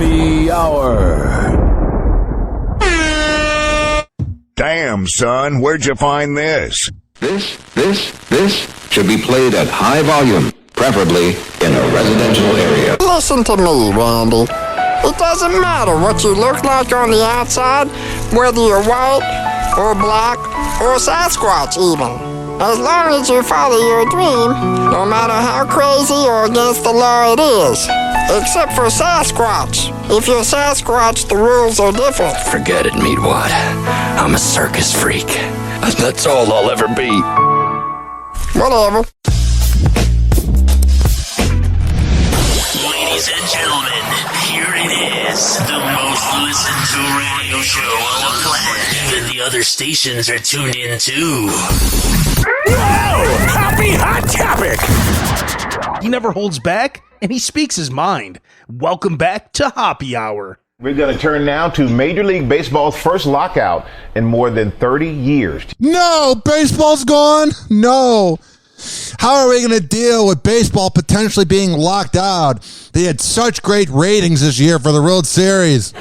Hoppe Hour. Damn, son, where'd you find this? This should be played at high volume, preferably in a residential area. Listen to me, Randy. It doesn't matter what you look like on the outside, whether you're white or black or Sasquatch even. As long as you follow your dream, no matter how crazy or against the law it is. Except for Sasquatch. If you're Sasquatch, the rules are different. Forget it, Meatwad. I'm a circus freak. That's all I'll ever be. Whatever. Ladies and gentlemen, here it is. The most listened to radio show on the planet. Even the other stations are tuned in too. Whoa! Happy Hot Topic! He never holds back, and he speaks his mind. Welcome back to Hoppe Hour. We're going to turn now to Major League Baseball's first lockout in more than 30 years. No, baseball's gone. No. How are we going to deal with baseball potentially being locked out? They had such great ratings this year for the World Series.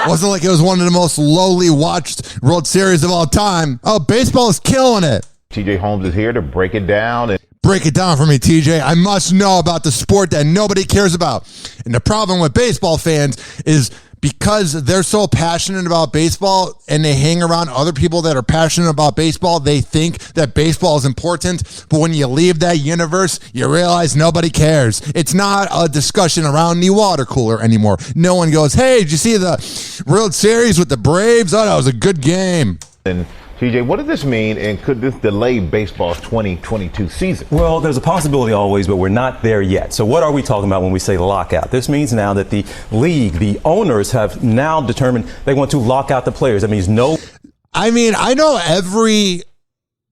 Wasn't like it was one of the most lowly watched World Series of all time. Oh, baseball is killing it. TJ Holmes is here to break it down. Break it down for me, TJ. I must know about the sport that nobody cares about. And the problem with baseball fans is because they're so passionate about baseball and they hang around other people that are passionate about baseball, they think that baseball is important. But when you leave that universe, you realize nobody cares. It's not a discussion around the water cooler anymore. No one goes, hey, did you see the World Series with the Braves? Oh, that was a good game. And TJ, what does this mean, and could this delay baseball's 2022 season? Well, there's a possibility always, but we're not there yet. So what are we talking about when we say lockout? This means now that the league, the owners have now determined they want to lock out the players. That means no. I mean, I know every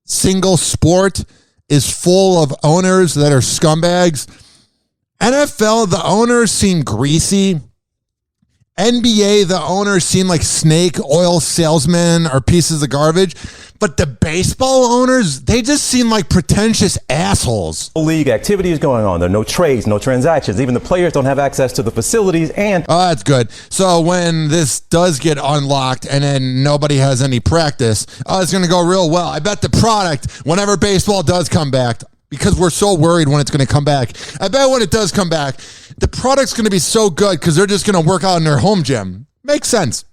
single sport is full of owners that are scumbags. NFL, the owners seem greasy. NBA, the owners seem like snake oil salesmen or pieces of garbage. But the baseball owners, they just seem like pretentious assholes. League activity is going on. There are no trades, no transactions. Even the players don't have access to the facilities. And oh, that's good. So when this does get unlocked and then nobody has any practice, it's going to go real well. I bet the product, whenever baseball does come back, because we're so worried when it's going to come back, I bet when it does come back, the product's going to be so good because they're just going to work out in their home gym. Makes sense.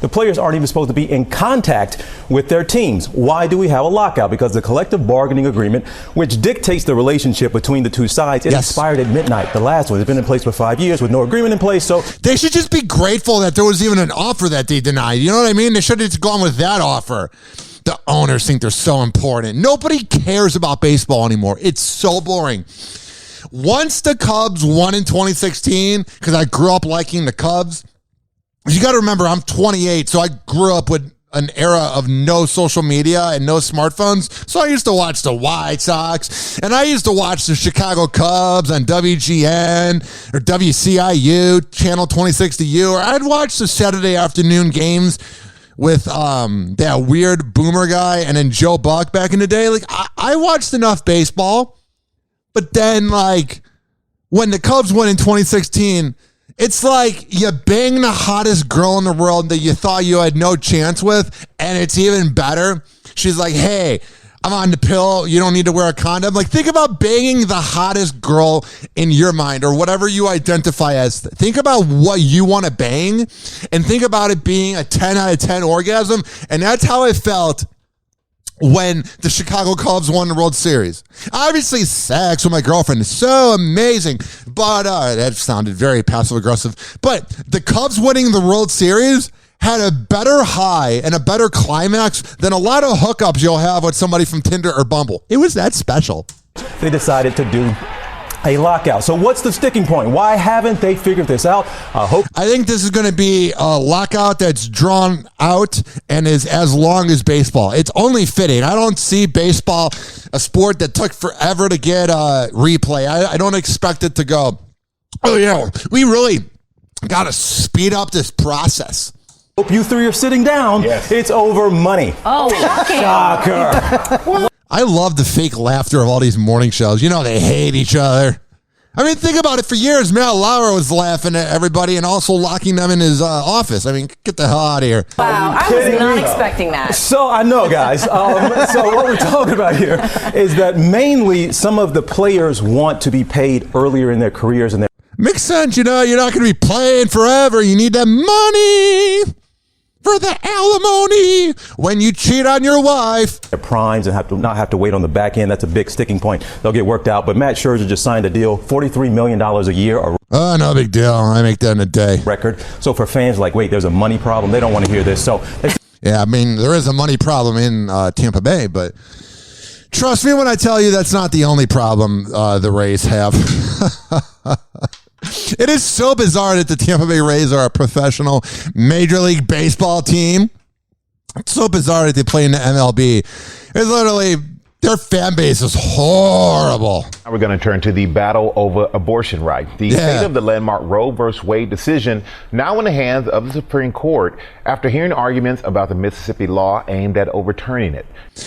The players aren't even supposed to be in contact with their teams. Why do we have a lockout? Because the collective bargaining agreement, which dictates the relationship between the two sides, it expired at midnight. The last one has been in place for 5 years with no agreement in place. So they should just be grateful that there was even an offer that they denied. You know what I mean? They should have just gone with that offer. The owners think they're so important. Nobody cares about baseball anymore. It's so boring. Once the Cubs won in 2016, because I grew up liking the Cubs, you got to remember, I'm 28, so I grew up with an era of no social media and no smartphones. So I used to watch the White Sox, and I used to watch the Chicago Cubs on WGN or WCIU, Channel 2060U, or I'd watch the Saturday afternoon games with that weird boomer guy and then Joe Buck back in the day. Like, I watched enough baseball, but then, like, when the Cubs won in 2016, it's like you bang the hottest girl in the world that you thought you had no chance with, and it's even better. She's like, hey, I'm on the pill. You don't need to wear a condom. Like, think about banging the hottest girl in your mind or whatever you identify as. Think about what you want to bang and think about it being a 10 out of 10 orgasm. And that's how I felt when the Chicago Cubs won the World Series. Obviously, sex with my girlfriend is so amazing, but that sounded very passive-aggressive. But the Cubs winning the World Series had a better high and a better climax than a lot of hookups you'll have with somebody from Tinder or Bumble. It was that special. They decided to do a lockout. So what's the sticking point? Why haven't they figured this out? I think this is going to be a lockout that's drawn out and is as long as baseball. It's only fitting. I don't see baseball, a sport that took forever to get a replay. I don't expect it to go, oh yeah, we really got to speed up this process. Hope you three are sitting down. Yes. It's over money. Oh, shocker. I love the fake laughter of all these morning shows. You know, they hate each other. I mean, think about it. For years, Matt Lauer was laughing at everybody and also locking them in his office. I mean, get the hell out of here. Wow, I was not expecting that. So I know, guys. So what we're talking about here is that mainly some of the players want to be paid earlier in their careers. And makes sense. You know, you're not going to be playing forever. You need that money for the alimony when you cheat on your wife. Their primes and not have to wait on the back end. That's a big sticking point. They'll get worked out. But Matt Scherzer just signed a deal, $43 million a year. Oh, no big deal. I make that in a day. Record. So for fans like, wait, there's a money problem. They don't want to hear this. So yeah, I mean, there is a money problem in Tampa Bay, but trust me when I tell you that's not the only problem the Rays have. It is so bizarre that the Tampa Bay Rays are a professional Major League Baseball team. It's so bizarre that they play in the MLB. It's literally, their fan base is horrible. Now we're going to turn to the battle over abortion rights. The state of the landmark Roe v. Wade decision now in the hands of the Supreme Court after hearing arguments about the Mississippi law aimed at overturning it.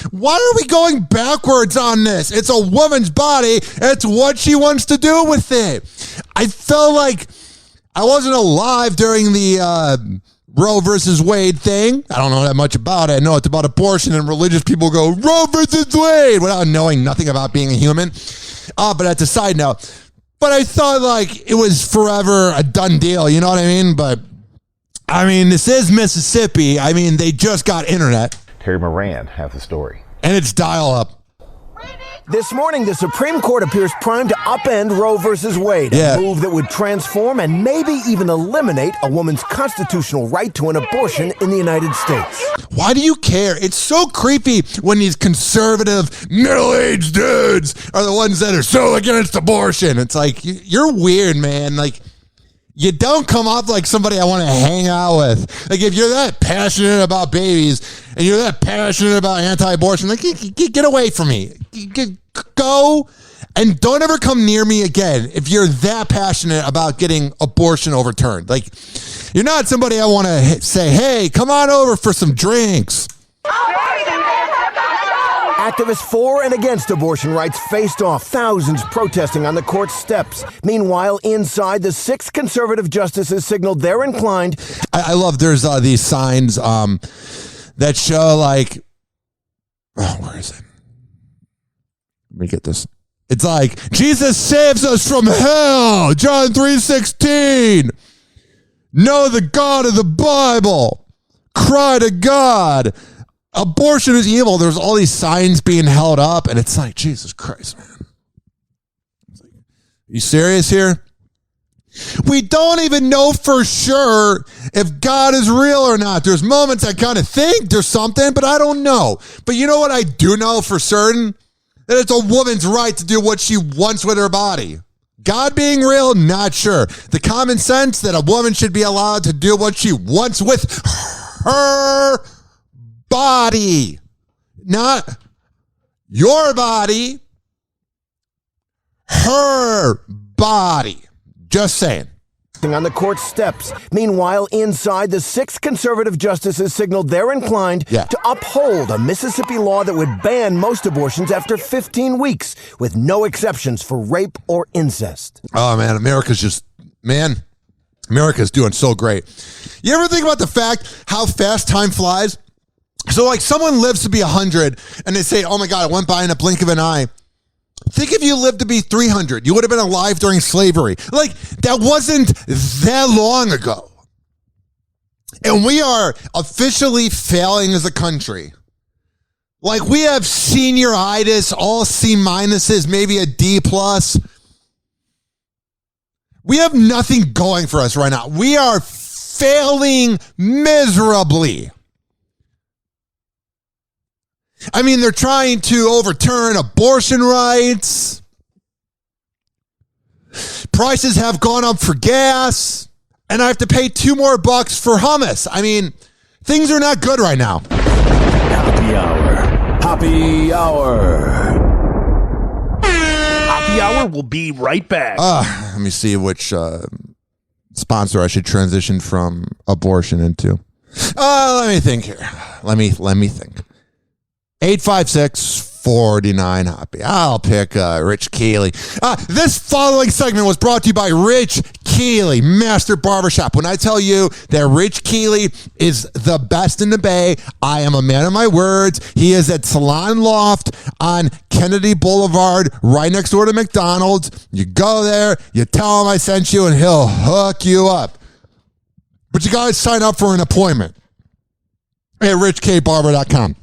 Why are we going backwards on this? It's a woman's body. It's what she wants to do with it. I felt like I wasn't alive during the Roe versus Wade thing. I don't know that much about it. I know it's about abortion, and religious people go, Roe versus Wade, without knowing nothing about being a human. But that's a side note. But I thought like it was forever a done deal. You know what I mean? But I mean, this is Mississippi. I mean, they just got internet. Terry Moran has the story. And it's dial-up. This morning, the Supreme Court appears primed to upend Roe versus Wade, a move that would transform and maybe even eliminate a woman's constitutional right to an abortion in the United States. Why do you care? It's so creepy when these conservative, middle-aged dudes are the ones that are so against abortion. It's like, you're weird, man. Like, you don't come off like somebody I want to hang out with. Like, if you're that passionate about babies and you're that passionate about anti-abortion, like, get away from me. Go and don't ever come near me again if you're that passionate about getting abortion overturned. Like, you're not somebody I want to say, hey, come on over for some drinks. Activists for and against abortion rights faced off, thousands protesting on the court's steps. Meanwhile, inside, the 6 conservative justices signaled they're inclined. I love there's these signs that show like, oh, where is it? Let me get this. It's like, Jesus saves us from hell. John 3:16. Know the God of the Bible. Cry to God. Abortion is evil. There's all these signs being held up, and it's like, Jesus Christ, man. You serious here? We don't even know for sure if God is real or not. There's moments I kind of think there's something, but I don't know. But you know what I do know for certain? That it's a woman's right to do what she wants with her body. God being real, not sure. The common sense that a woman should be allowed to do what she wants with her body. Not your body, her body. Just saying. On the court steps. Meanwhile, inside, the 6 conservative justices signaled they're inclined to uphold a Mississippi law that would ban most abortions after 15 weeks, with no exceptions for rape or incest. Oh, man, America's doing so great. You ever think about the fact how fast time flies? So, like, someone lives to be 100, and they say, oh, my God, it went by in a blink of an eye. Think if you lived to be 300, you would have been alive during slavery. Like, that wasn't that long ago. And we are officially failing as a country. Like, we have senioritis, all C minuses, maybe a D plus. We have nothing going for us right now. We are failing miserably. I mean, they're trying to overturn abortion rights. Prices have gone up for gas. And I have to pay $2 more for hummus. I mean, things are not good right now. Happy Hour. Happy Hour. Happy Hour will be right back. Let me see which sponsor I should transition from abortion into. Let me think here. Let me think. 856 $49 Hoppe. I'll pick Rich Keeley. This following segment was brought to you by Rich Keeley, Master Barbershop. When I tell you that Rich Keeley is the best in the Bay, I am a man of my words. He is at Salon Loft on Kennedy Boulevard, right next door to McDonald's. You go there, you tell him I sent you, and he'll hook you up. But you guys sign up for an appointment at richkbarber.com.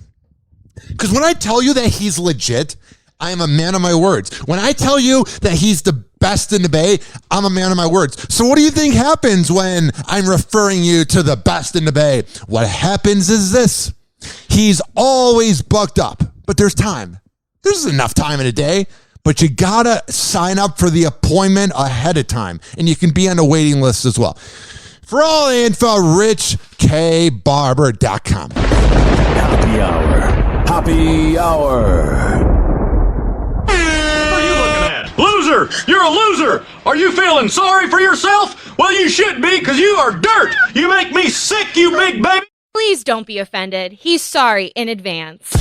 Because when I tell you that he's legit, I am a man of my words. When I tell you that he's the best in the Bay, I'm a man of my words. So what do you think happens when I'm referring you to the best in the Bay? What happens is this. He's always booked up, but there's time. There's enough time in a day, but you gotta sign up for the appointment ahead of time, and you can be on the waiting list as well. For all the info, richkbarber.com. Happy Hour. Happy Hour. What are you looking at? Loser! You're a loser! Are you feeling sorry for yourself? Well, you should be, because you are dirt! You make me sick, you big baby! Please don't be offended. He's sorry in advance.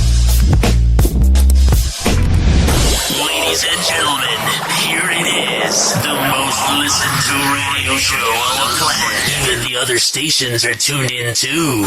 Ladies and gentlemen, here it is. The most listened to radio show on the planet. Even the other stations are tuned in too.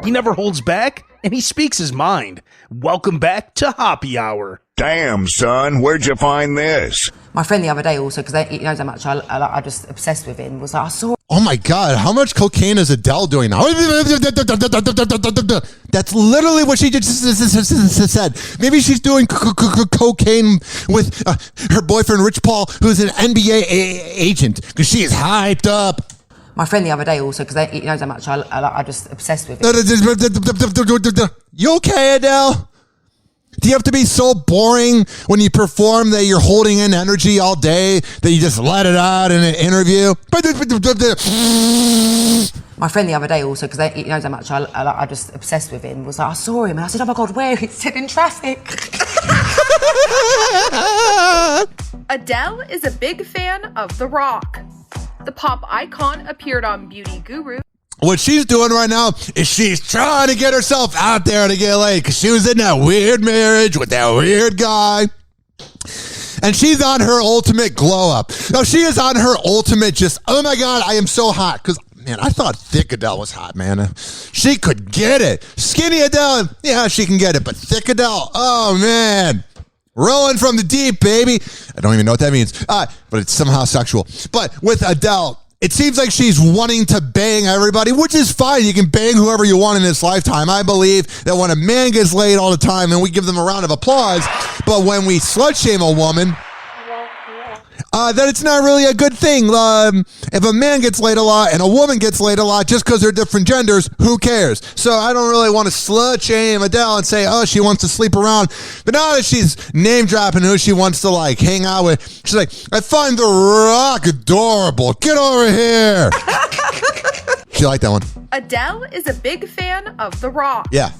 He never holds back, and he speaks his mind. Welcome back to Hoppe Hour. Damn, son, where'd you find this? My friend the other day also, because he knows how much I just obsessed with him, was like, I saw... Oh my God, how much cocaine is Adele doing now? That's literally what she just said. Maybe she's doing cocaine with her boyfriend, Rich Paul, who's an NBA agent, because she is hyped up. My friend the other day also, because he knows how much I just obsessed with him. You okay, Adele? Do you have to be so boring when you perform that you're holding in energy all day that you just let it out in an interview? My friend the other day also, because he knows how much I just obsessed with him, was like, I saw him and I said, oh my God, where? He said in traffic. Adele is a big fan of The Rock. The pop icon appeared on Beauty Guru. What she's doing right now is she's trying to get herself out there to get laid because she was in that weird marriage with that weird guy. And she's on her ultimate glow up. No, she is on her ultimate just, oh my God, I am so hot. Because, man, I thought thick Adele was hot, man. She could get it. Skinny Adele, yeah, she can get it. But thick Adele, oh man. Rolling from the deep, baby. I don't even know what that means. But it's somehow sexual. But with Adele, it seems like she's wanting to bang everybody, which is fine. You can bang whoever you want in this lifetime. I believe that when a man gets laid all the time, and we give them a round of applause, but when we slut shame a woman, that it's not really a good thing. If a man gets laid a lot and a woman gets laid a lot just because they're different genders, who cares? So I don't really want to slut shame Adele and say, oh, she wants to sleep around. But now that she's name dropping who she wants to like hang out with, she's like, I find The Rock adorable. Get over here. She liked that one. Adele is a big fan of The Rock. Yeah.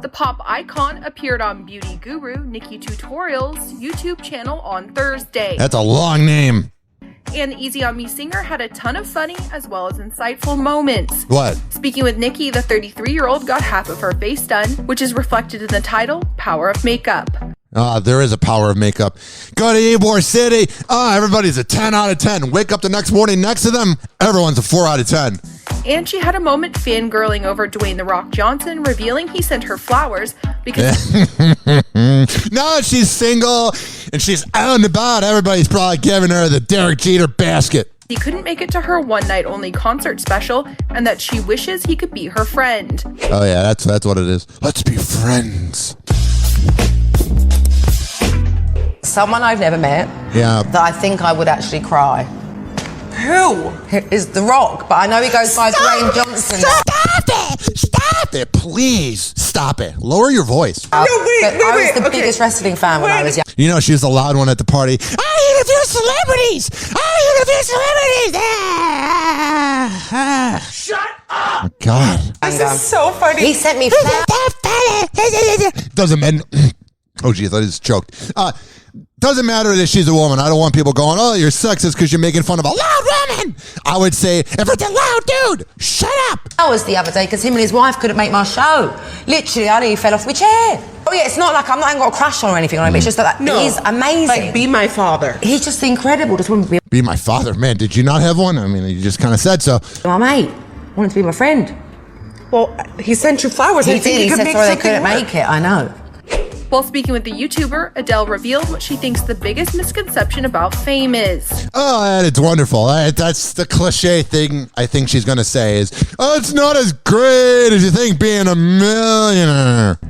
The pop icon appeared on Beauty Guru Nikki Tutorials' YouTube channel on Thursday. That's a long name. And Easy On Me singer had a ton of funny as well as insightful moments. What? Speaking with Nikki, the 33-year-old got half of her face done, which is reflected in the title, Power of Makeup. There is a power of makeup. Go to Ybor City. Everybody's a 10 out of 10. Wake up the next morning next to them. Everyone's a 4 out of 10. And she had a moment fangirling over Dwayne The Rock Johnson, revealing he sent her flowers because... Now that she's single and she's out and about, everybody's probably giving her the Derek Jeter basket. He couldn't make it to her one-night-only concert special, and that she wishes he could be her friend. Oh, yeah, that's what it is. Let's be friends. Someone I've never met. Yeah. That I think I would actually cry. Who? Is The Rock, but I know he goes by Dwayne Johnson. Stop it! Stop stop it. Please stop it. Lower your vois. I was the biggest wrestling fan when I was young. You know, she was the loud one at the party. I interview celebrities. Shut up! Oh, God. This is so funny. He sent me Doesn't matter. Oh, geez, I just choked. Doesn't matter that she's a woman. I don't want people going, oh, you're sexist because you're making fun of a loud woman. I would say, if it's a loud dude, shut up. That was the other day because him and his wife couldn't make my show. Literally, I nearly fell off my chair. Oh yeah, it's not like I ain't got a crush on or anything on him. It's just that he's amazing. Like, be my father. He's just incredible. Just wouldn't be my father. Man, did you not have one? I mean, you just kind of said so. My mate wanted to be my friend. Well, he sent you flowers. He did. He said sorry they couldn't make it. I know. While speaking with the YouTuber, Adele revealed what she thinks the biggest misconception about fame is. Oh, it's wonderful. That's the cliche thing I think she's going to say is, oh, it's not as great as you think being a millionaire.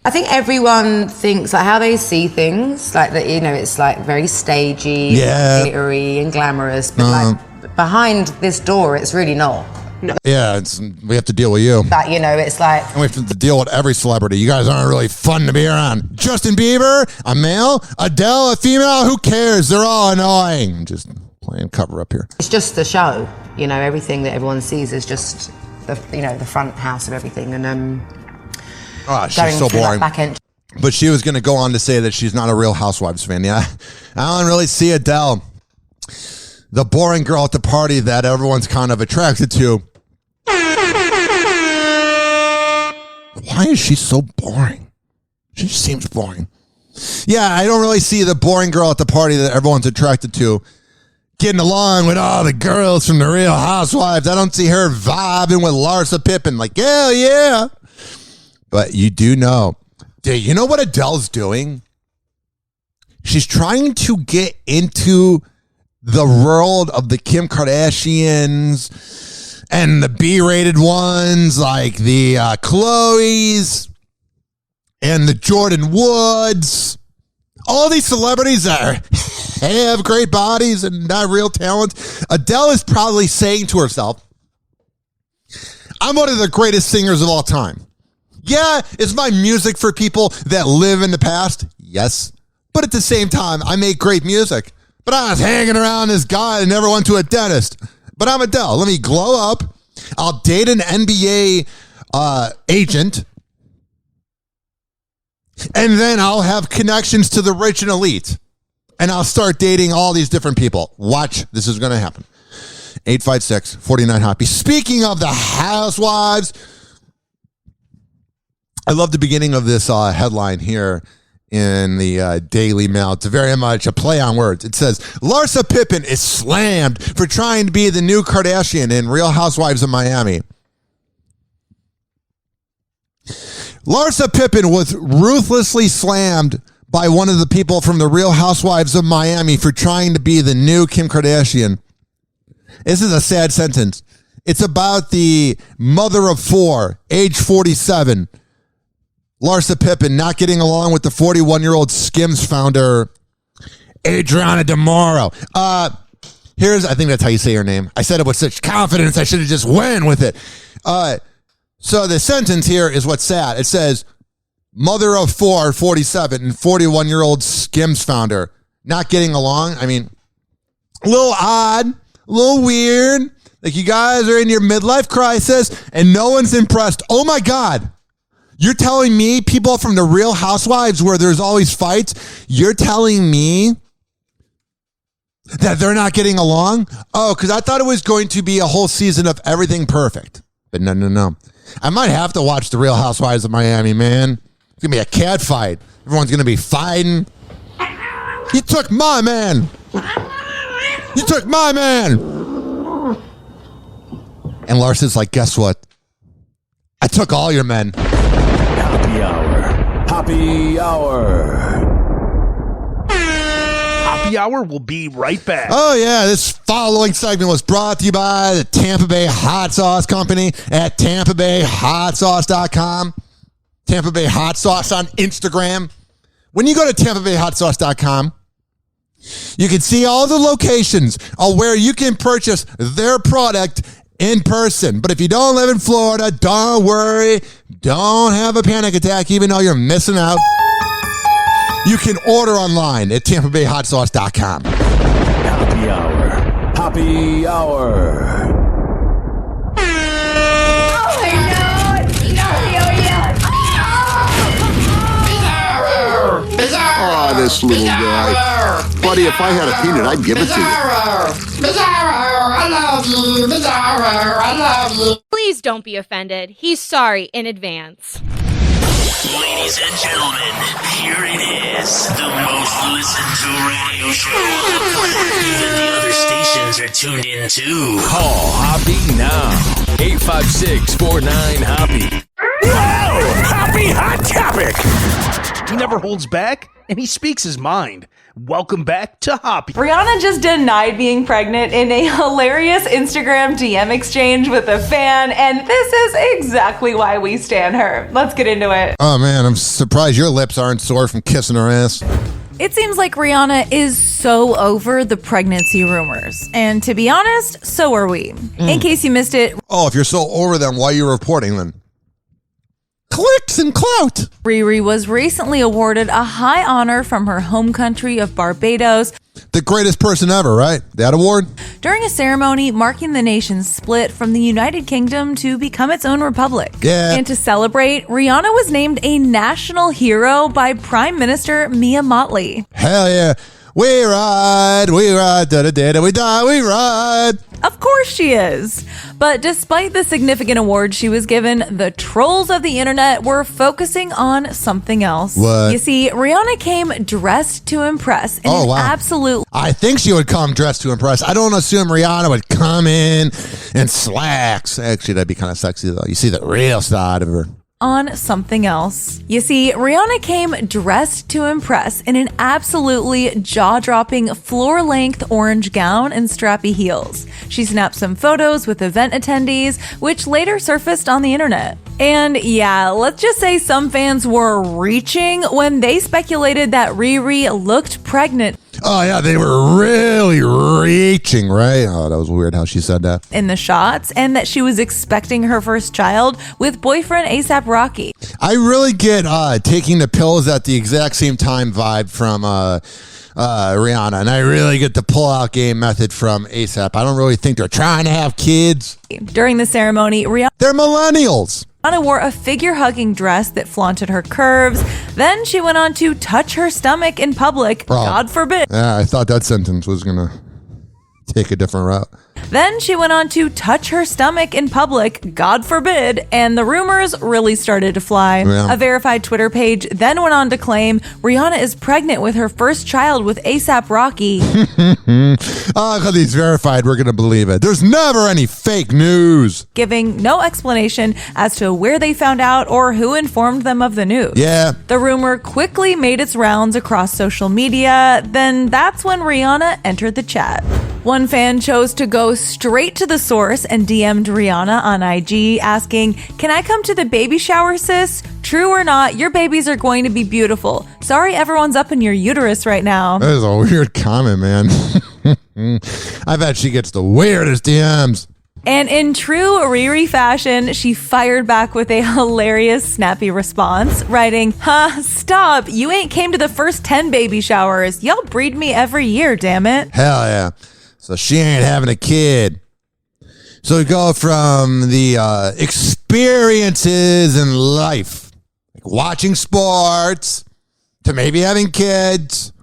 I think everyone thinks like how they see things, like that, it's like very stagey, glittery and glamorous, but like behind this door, it's really not. No. Yeah, we have to deal with you. But, it's like... And we have to deal with every celebrity. You guys aren't really fun to be around. Justin Bieber, a male. Adele, a female. Who cares? They're all annoying. I'm just playing cover up here. It's just the show. Everything that everyone sees is just, the front house of everything. And, she's so boring. But she was going to go on to say that she's not a Real Housewives fan. Yeah, I don't really see Adele, the boring girl at the party that everyone's kind of attracted to. Why is she so boring? She just seems boring. Yeah, I don't really see the boring girl at the party that everyone's attracted to getting along with all the girls from the Real Housewives. I don't see her vibing with Larsa Pippen like, hell yeah. But you do know. You know what Adele's doing? She's trying to get into the world of the Kim Kardashians and the B-rated ones like the Chloes and the Jordan Woods. All these celebrities that have great bodies and not real talent. Adele is probably saying to herself, I'm one of the greatest singers of all time. Yeah, is my music for people that live in the past? Yes. But at the same time, I make great music. But I was hanging around this guy that never went to a dentist. But I'm Adele. Let me glow up. I'll date an NBA agent. And then I'll have connections to the rich and elite. And I'll start dating all these different people. Watch. This is going to happen. 856-49-HOPPE. Speaking of the housewives, I love the beginning of this headline here in the Daily Mail. It's very much a play on words. It says, Larsa Pippen is slammed for trying to be the new Kardashian in Real Housewives of Miami. Larsa Pippen was ruthlessly slammed by one of the people from the Real Housewives of Miami for trying to be the new Kim Kardashian. This is a sad sentence. It's about the mother of four, age 47, Larsa Pippen, not getting along with the 41-year-old Skims founder, Adriana DeMauro. I think that's how you say her name. I said it with such confidence, I should have just went with it. So the sentence here is what's sad. It says, mother of four, 47, and 41-year-old Skims founder, not getting along. I mean, a little odd, a little weird. Like you guys are in your midlife crisis and no one's impressed. Oh my God. You're telling me people from the Real Housewives where there's always fights, you're telling me that they're not getting along? Oh, because I thought it was going to be a whole season of everything perfect. But no. I might have to watch the Real Housewives of Miami, man. It's going to be a cat fight. Everyone's going to be fighting. You took my man. You took my man. And Larsa's like, guess what? I took all your men. Hoppe Hour. Hoppe Hour. Hoppe Hour will be right back. Oh, yeah. This following segment was brought to you by the Tampa Bay Hot Sauce Company at TampaBayHotSauce.com. Tampa Bay Hot Sauce on Instagram. When you go to TampaBayHotSauce.com, you can see all the locations of where you can purchase their product in person. But if you don't live in Florida, don't worry. Don't have a panic attack, even though you're missing out. You can order online at TampaBayHotSauce.com. Happy Hour. Happy Hour. Oh, this little guy. Buddy, if I had a peanut, I'd give it to you. Bizarro, I love you. Bizarro, I love you. Please don't be offended. He's sorry in advance. Ladies and gentlemen, here it is, the most listened to radio show on the planet. Even the other stations are tuned in too. Call Hoppe now. 856-49-HOPPE. Whoa! Hoppe Hot Topic! He never holds back, and he speaks his mind. Welcome back to Hoppe. Rihanna just denied being pregnant in a hilarious Instagram DM exchange with a fan, and this is exactly why we stan her. Let's get into it. Oh, man, I'm surprised your lips aren't sore from kissing her ass. It seems like Rihanna is so over the pregnancy rumors. And to be honest, so are we. In case you missed it. Oh, if you're so over them, why are you reporting then? Clicks and clout. Riri was recently awarded a high honor from her home country of Barbados. The greatest person ever, right? That award? During a ceremony marking the nation's split from the United Kingdom to become its own republic. Yeah. And to celebrate, Rihanna was named a national hero by Prime Minister Mia Mottley. Hell yeah. We ride, da-da-da-da, we die, we ride. Of course she is. But despite the significant award she was given, the trolls of the internet were focusing on something else. What? You see, Rihanna came dressed to impress in an absolute... I think she would come dressed to impress. I don't assume Rihanna would come in slacks. Actually, that'd be kind of sexy, though. You see the real side of her. On something else. You see, Rihanna came dressed to impress in an absolutely jaw-dropping floor-length orange gown and strappy heels. She snapped some photos with event attendees, which later surfaced on the internet. And yeah, let's just say some fans were reaching when they speculated that Riri looked pregnant. Oh, yeah, they were really reaching, right? Oh, that was weird how she said that. In the shots, and that she was expecting her first child with boyfriend A$AP Rocky. I really get taking the pills at the exact same time vibe from Rihanna, and I really get the pull-out game method from A$AP. I don't really think they're trying to have kids. During the ceremony, they're millennials. Rihanna wore a figure-hugging dress that flaunted her curves. Then she went on to touch her stomach in public. God forbid. Yeah, I thought that sentence was going to take a different route. Then she went on to touch her stomach in public, God forbid, and the rumors really started to fly. Yeah. A verified Twitter page then went on to claim Rihanna is pregnant with her first child with A$AP Rocky. Because he's verified, we're going to believe it. There's never any fake news. Giving no explanation as to where they found out or who informed them of the news. Yeah. The rumor quickly made its rounds across social media. Then that's when Rihanna entered the chat. One fan chose to go straight to the source and DM'd Rihanna on IG asking, "Can I come to the baby shower, sis? True or not, your babies are going to be beautiful. Sorry everyone's up in your uterus right now." That is a weird comment, man. I bet she gets the weirdest DMs. And in true Riri fashion, she fired back with a hilarious, snappy response, writing, stop, you ain't came to the first 10 baby showers. Y'all breed me every year, damn it. Hell yeah. So she ain't having a kid. So we go from the experiences in life, like watching sports, to maybe having kids,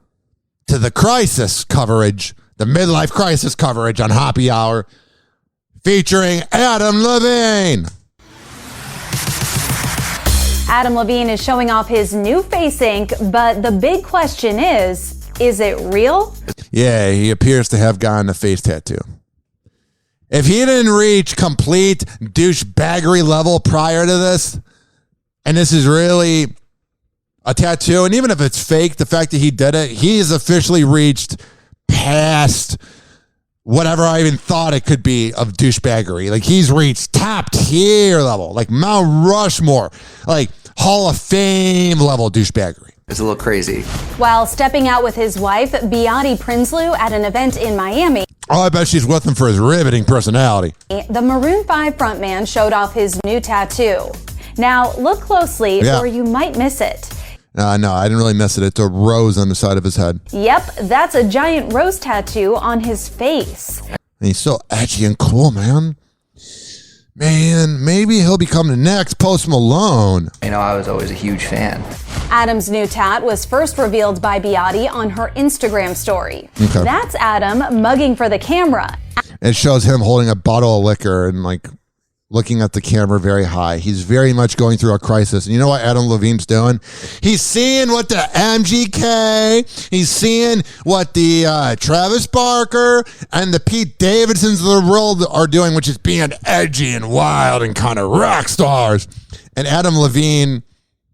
to the crisis coverage, the midlife crisis coverage on Hoppe Hour, featuring Adam Levine. Adam Levine is showing off his new face ink, but the big question is it real? Yeah, he appears to have gotten a face tattoo. If he didn't reach complete douchebaggery level prior to this, and this is really a tattoo, and even if it's fake, the fact that he did it, he's officially reached past whatever I even thought it could be of douchebaggery. Like, he's reached top tier level, like Mount Rushmore, like Hall of Fame level douchebaggery. It's a little crazy. While stepping out with his wife, Beate Prinsloo, at an event in Miami. Oh, I bet she's with him for his riveting personality. The Maroon 5 frontman showed off his new tattoo. Now, look closely or you might miss it. No, I didn't really miss it. It's a rose on the side of his head. Yep, that's a giant rose tattoo on his face. And he's so edgy and cool, man. Man, maybe he'll become the next Post Malone. You know, I was always a huge fan. Adam's new tat was first revealed by Beate on her Instagram story. Okay. That's Adam mugging for the camera. It shows him holding a bottle of liquor and like looking at the camera very high. He's very much going through a crisis. And you know what Adam Levine's doing? He's seeing what the MGK, he's seeing what the Travis Barker and the Pete Davidsons of the world are doing, which is being edgy and wild and kind of rock stars. And Adam Levine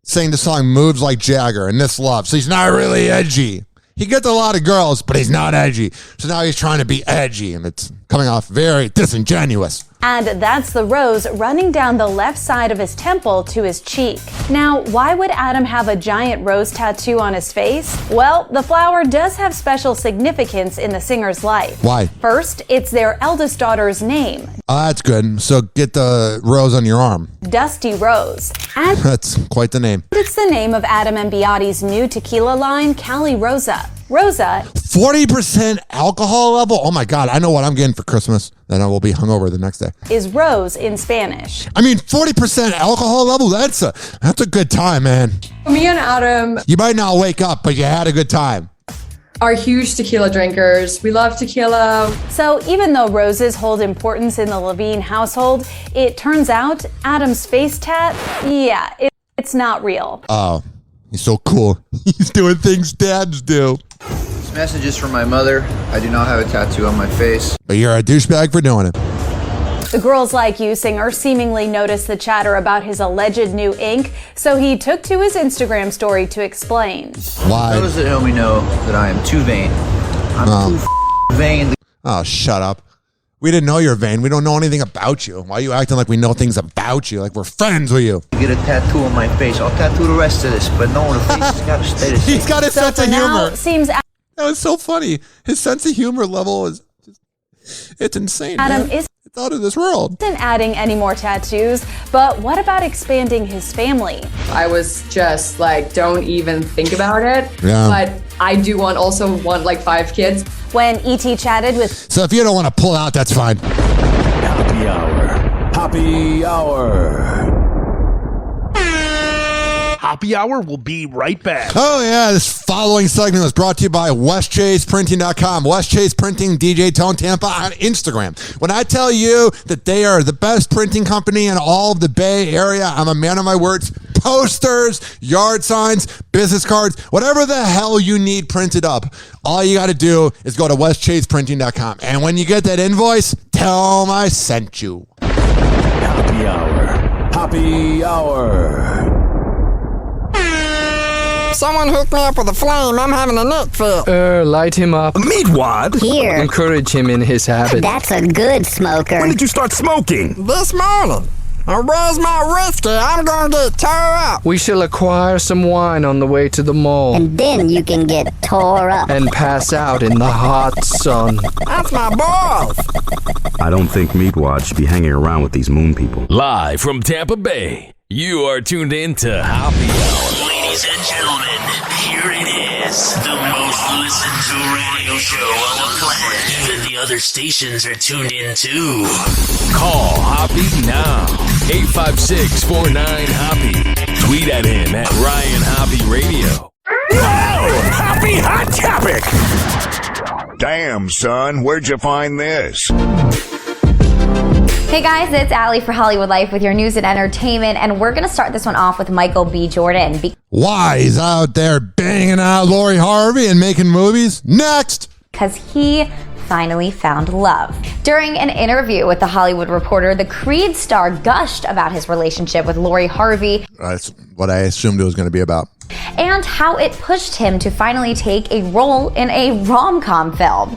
sang the song Moves Like Jagger and This Love. So he's not really edgy. He gets a lot of girls, but he's not edgy. So now he's trying to be edgy, and it's coming off very disingenuous. And that's the rose running down the left side of his temple to his cheek. Now, why would Adam have a giant rose tattoo on his face? Well, the flower does have special significance in the singer's life. Why? First, it's their eldest daughter's name, That's good. So get the rose on your arm. Dusty Rose. And That's quite the name. it's the name of Adam and Beate's new tequila line, Cali Rosa. Rosa 40% alcohol level? Oh my God, I know what I'm getting for Christmas. Then I will be hungover the next day. is rose in Spanish. I mean, 40% alcohol level? That's a good time, man. Me and Adam You might not wake up, but you had a good time. are huge tequila drinkers. We love tequila. So even though roses hold importance in the Levine household, it turns out Adam's face tat, it's not real. Oh, he's so cool. He's doing things dads do. This message is from my mother. I do not have a tattoo on my face. But you're a douchebag for doing it. The Girls Like You singer seemingly noticed the chatter about his alleged new ink, so he took to his Instagram story to explain. Why? Those that know me know that I am too vain. I'm too vain. Oh, shut up. We didn't know you're vain. We don't know anything about you. Why are you acting like we know things about you? Like we're friends with you. Get a tattoo on my face. I'll tattoo the rest of this, but no, the face has got to stay the same. He's got a sense of humor. Seems that was so funny. His sense of humor level is it's insane. Adam man. It's out of this world. Isn't adding any more tattoos, but what about expanding his family? I was just like, don't even think about it. Yeah. But I do also want like 5 kids. When E.T. chatted with... So if you don't want to pull out, that's fine. Happy Hour. Happy Hour. Hoppe Hour will be right back. Oh, yeah. This following segment was brought to you by WestChasePrinting.com. West Chase Printing, DJ Tone Tampa on Instagram. When I tell you that they are the best printing company in all of the Bay Area, I'm a man of my words. Posters, yard signs, business cards, whatever the hell you need printed up. All you got to do is go to WestChasePrinting.com. And when you get that invoice, tell them I sent you. Happy Hour. Happy Hour. Someone hook me up with a flame. I'm having a neck fit. Light him up. Meat wad? Here. Encourage him in his habit. That's a good smoker. When did you start smoking? This morning. Where's my whiskey? I'm gonna get tore up. We shall acquire some wine on the way to the mall. And then you can get tore up. And pass out in the hot sun. That's my boss. I don't think Meatwad should be hanging around with these moon people. Live from Tampa Bay, you are tuned in to Hoppe Hour. Ladies and gentlemen, here it is. The most listened to radio show on the planet. Even the other stations are tuned in too. Call Hoppe now. 856-49-HOPPE. Tweet at him at Ryan Hoppe Radio. Whoa! Hoppe Hot Topic! Damn, son, where'd you find this? Hey guys, it's Allie for Hollywood Life with your news and entertainment, and we're going to start this one off with Michael B. Jordan. Why? He's out there banging out Lori Harvey and making movies? Next! Because he finally found love. During an interview with The Hollywood Reporter, the Creed star gushed about his relationship with Lori Harvey. That's what I assumed it was going to be about. And how it pushed him to finally take a role in a rom-com film.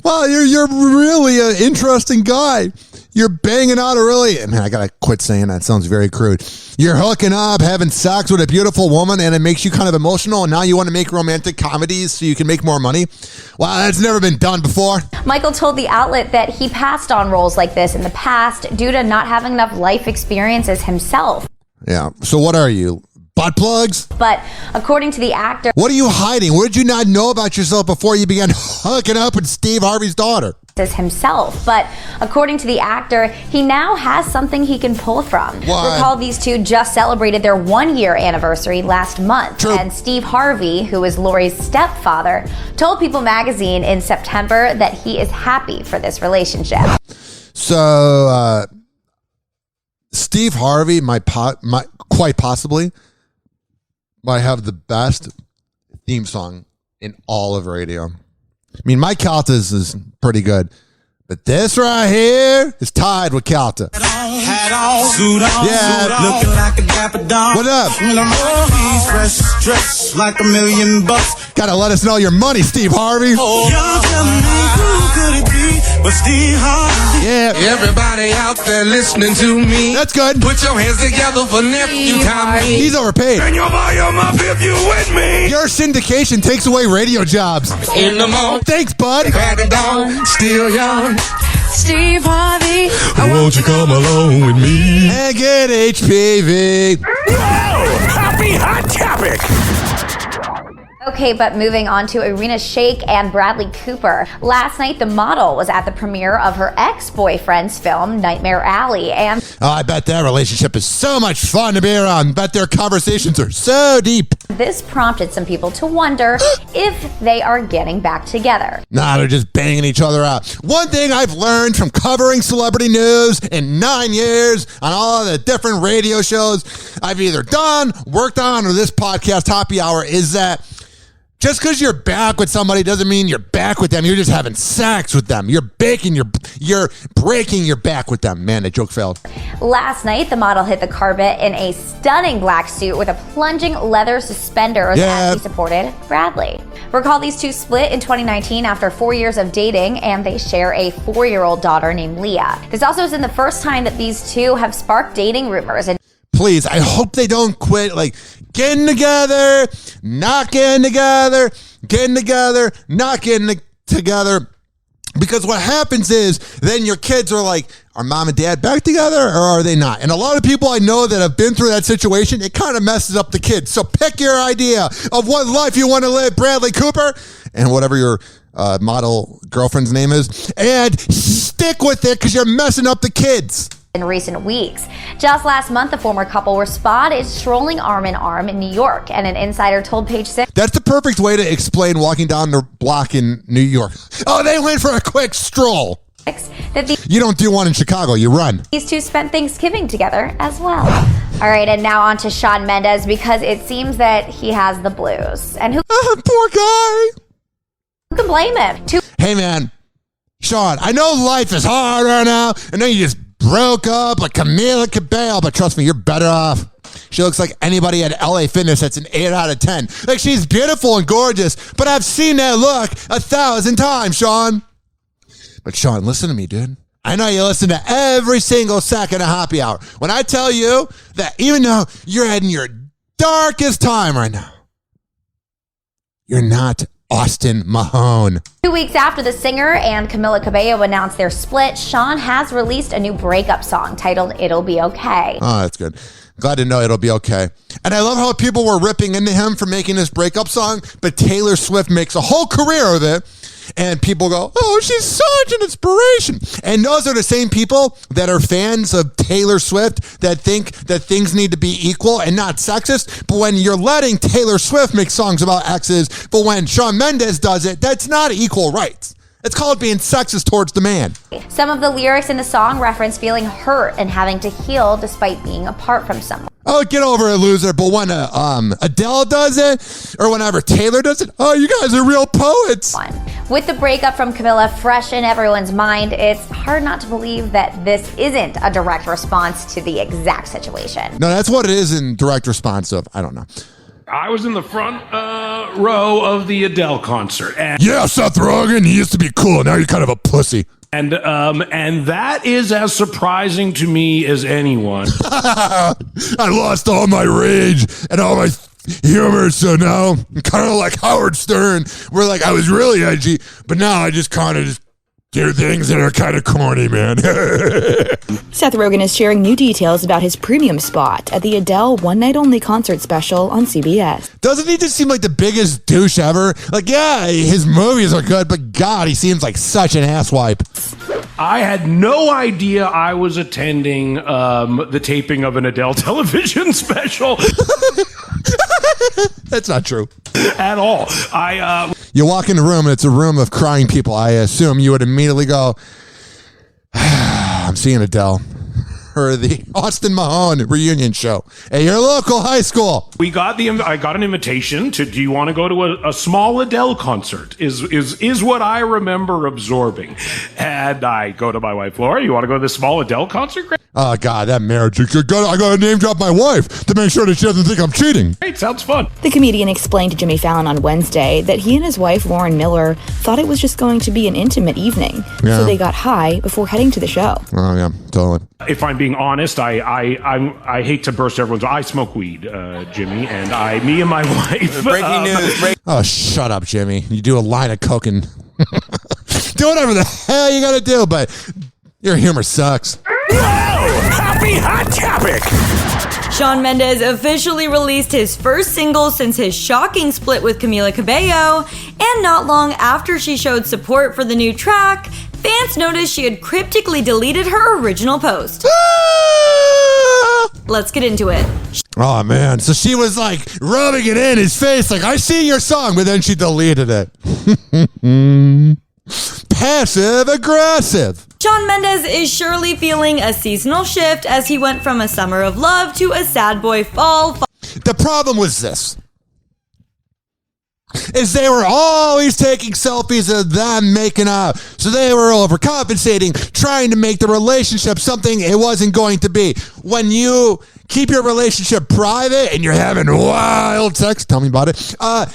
Well, you're really an interesting guy. You're banging out a really... Man, I got to quit saying that. It sounds very crude. You're hooking up, having sex with a beautiful woman, and it makes you kind of emotional, and now you want to make romantic comedies so you can make more money? Wow, that's never been done before. Michael told the outlet that he passed on roles like this in the past due to not having enough life experiences himself. Yeah, so what are you? Butt plugs? But according to the actor... What are you hiding? What did you not know about yourself before you began hooking up with Steve Harvey's daughter? Himself, but according to the actor, he now has something he can pull from. What? Recall these two just celebrated their 1-year anniversary last month. True. And Steve Harvey, who is Lori's stepfather, told People magazine in September that he is happy for this relationship. So, Steve Harvey might quite possibly might have the best theme song in all of radio. I mean, Mike Calta's is pretty good, but this right here is tied with Calta. Hat on, suit on, yeah. Looking like a dapper dog. What up? He's fresh, dressed like $1 million. Gotta let us know your money, Steve Harvey. Oh, y'all tell me who could it be but Steve Harvey? Yeah. Everybody out there listening to me. That's good. Put your hands together for nephew Tommy. He's overpaid. And your volume up if you with me. Your syndication takes away radio jobs. In the morning. Thanks, bud. Crack of dawn, still young. Steve Harvey, won't you come along with me and get HPV? Whoa! Happy Hot Topic! Okay, but moving on to Irina Shayk and Bradley Cooper. Last night, the model was at the premiere of her ex-boyfriend's film, Nightmare Alley, and... Oh, I bet that relationship is so much fun to be around. Bet their conversations are so deep. This prompted some people to wonder if they are getting back together. Nah, they're just banging each other out. One thing I've learned from covering celebrity news in 9 years on all of the different radio shows I've either done, worked on, or this podcast, Hoppe Hour, is that just because you're back with somebody doesn't mean you're back with them. You're just having sex with them. You're breaking your back with them. Man, that joke failed. Last night, the model hit the carpet in a stunning black suit with a plunging leather suspenders as he supported Bradley. Recall these two split in 2019 after 4 years of dating, and they share a 4-year-old daughter named Leah. This also isn't the first time that these two have sparked dating rumors. And please, I hope they don't quit, like, getting together, not getting together, getting together, not getting together. Because what happens is then your kids are like, are mom and dad back together or are they not? And a lot of people I know that have been through that situation, it kind of messes up the kids. So pick your idea of what life you want to live, Bradley Cooper, and whatever your model girlfriend's name is, and stick with it because you're messing up the kids. In recent weeks. Just last month, the former couple were spotted strolling arm in arm in New York, and an insider told Page Six. That's the perfect way to explain walking down the block in New York. Oh, they went for a quick stroll. That you don't do one in Chicago, you run. These two spent Thanksgiving together as well. All right, and now on to Shawn Mendes, because it seems that he has the blues. And who? Poor guy. Who can blame him? Hey, man. Shawn, I know life is hard right now. I know you just broke up like Camila Cabello, but trust me, you're better off. She looks like anybody at LA Fitness that's an 8 out of 10. Like, she's beautiful and gorgeous, but I've seen that look 1,000 times, Shawn. But Shawn, listen to me, dude. I know you listen to every single second of Hoppe Hour. When I tell you that even though you're in your darkest time right now, you're not Austin Mahone. 2 weeks after the singer and Camila Cabello announced their split, Shawn has released a new breakup song titled It'll Be Okay. Oh, that's good. Glad to know it'll be okay. And I love how people were ripping into him for making this breakup song, but Taylor Swift makes a whole career of it. And people go, oh, she's such an inspiration. And those are the same people that are fans of Taylor Swift that think that things need to be equal and not sexist. But when you're letting Taylor Swift make songs about exes, but when Shawn Mendes does it, that's not equal rights. It's called being sexist towards the man. Some of the lyrics in the song reference feeling hurt and having to heal despite being apart from someone. Oh, get over it, loser. But when Adele does it, or whenever Taylor does it, oh, you guys are real poets. With the breakup from Camila fresh in everyone's mind, it's hard not to believe that this isn't a direct response to the exact situation. No, that's what it is in direct response of, I don't know. I was in the front row of the Adele concert. And yeah, Seth Rogen, he used to be cool. Now you're kind of a pussy. And that is as surprising to me as anyone. I lost all my rage and all my humor, so now I'm kind of like Howard Stern, where like I was really edgy, but now I just kind of just do things that are kind of corny, man. Seth Rogen is sharing new details about his premium spot at the Adele One Night Only concert special on CBS. Doesn't he just seem like the biggest douche ever? Like, yeah, his movies are good, but God, he seems like such an asswipe. I had no idea I was attending the taping of an Adele television special. That's not true. At all. You walk in the room and it's a room of crying people. I assume you would immediately go, I'm seeing Adele. Or the Austin Mahone reunion show at your local high school. I got an invitation to, do you want to go to a small Adele concert? Is what I remember absorbing. And I go to my wife, Laura, you want to go to this small Adele concert? Oh, God, that marriage. I got to name drop my wife to make sure that she doesn't think I'm cheating. Great, sounds fun. The comedian explained to Jimmy Fallon on Wednesday that he and his wife, Lauren Miller, thought it was just going to be an intimate evening. Yeah. So they got high before heading to the show. Oh, yeah, totally. If I'm being honest, I hate to burst everyone's. I smoke weed, Jimmy, and me and my wife. Breaking news. Oh, shut up, Jimmy. You do a line of coke and do whatever the hell you got to do, but your humor sucks. Happy Hot Topic! Shawn Mendes officially released his first single since his shocking split with Camila Cabello, and not long after she showed support for the new track, fans noticed she had cryptically deleted her original post. Let's get into it. Oh, man. So she was like rubbing it in his face, like, I see your song, but then she deleted it. Passive aggressive. Shawn Mendes is surely feeling a seasonal shift as he went from a summer of love to a sad boy fall. The problem was this. Is they were always taking selfies of them making up. So they were overcompensating, trying to make the relationship something it wasn't going to be. When you keep your relationship private and you're having wild sex, tell me about it.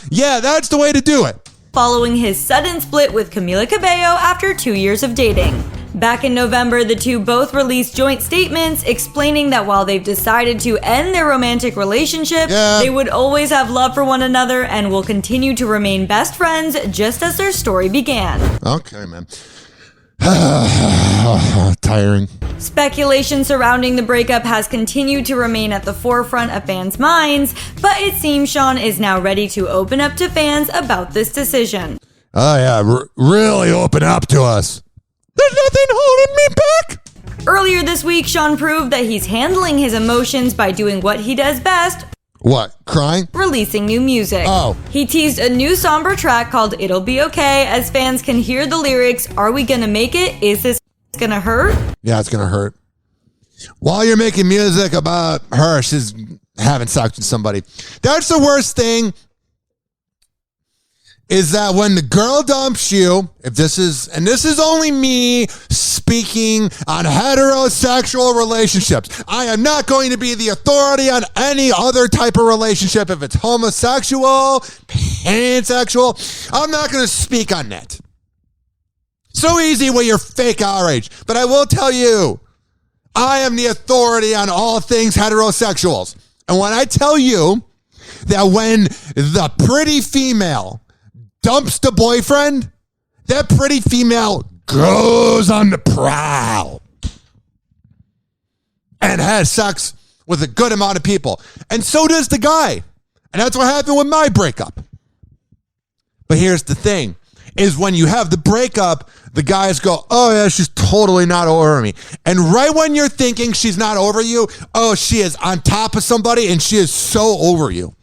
Yeah, that's the way to do it. Following his sudden split with Camila Cabello after 2 years of dating. Back in November, the two both released joint statements explaining that while they've decided to end their romantic relationship, they would always have love for one another and will continue to remain best friends just as their story began. Okay, man. Tiring. Speculation surrounding the breakup has continued to remain at the forefront of fans' minds, but it seems Shawn is now ready to open up to fans about this decision. Oh, yeah, really open up to us. There's nothing holding me back. Earlier this week, Shawn proved that he's handling his emotions by doing what he does best. What? Crying? Releasing new music. Oh. He teased a new somber track called It'll Be Okay as fans can hear the lyrics, Are we gonna make it? Is this gonna hurt? Yeah, it's gonna hurt. While you're making music about her, she's having sex with somebody. That's the worst thing. Is that when the girl dumps you, and this is only me speaking on heterosexual relationships. I am not going to be the authority on any other type of relationship. If it's homosexual, pansexual, I'm not going to speak on that. So easy with your fake outrage. But I will tell you, I am the authority on all things heterosexuals. And when I tell you that when the pretty female dumps the boyfriend, that pretty female goes on the prowl and has sex with a good amount of people. And so does the guy. And that's what happened with my breakup. But here's the thing, is when you have the breakup, the guys go, oh yeah, she's totally not over me. And right when you're thinking she's not over you, oh, she is on top of somebody and she is so over you.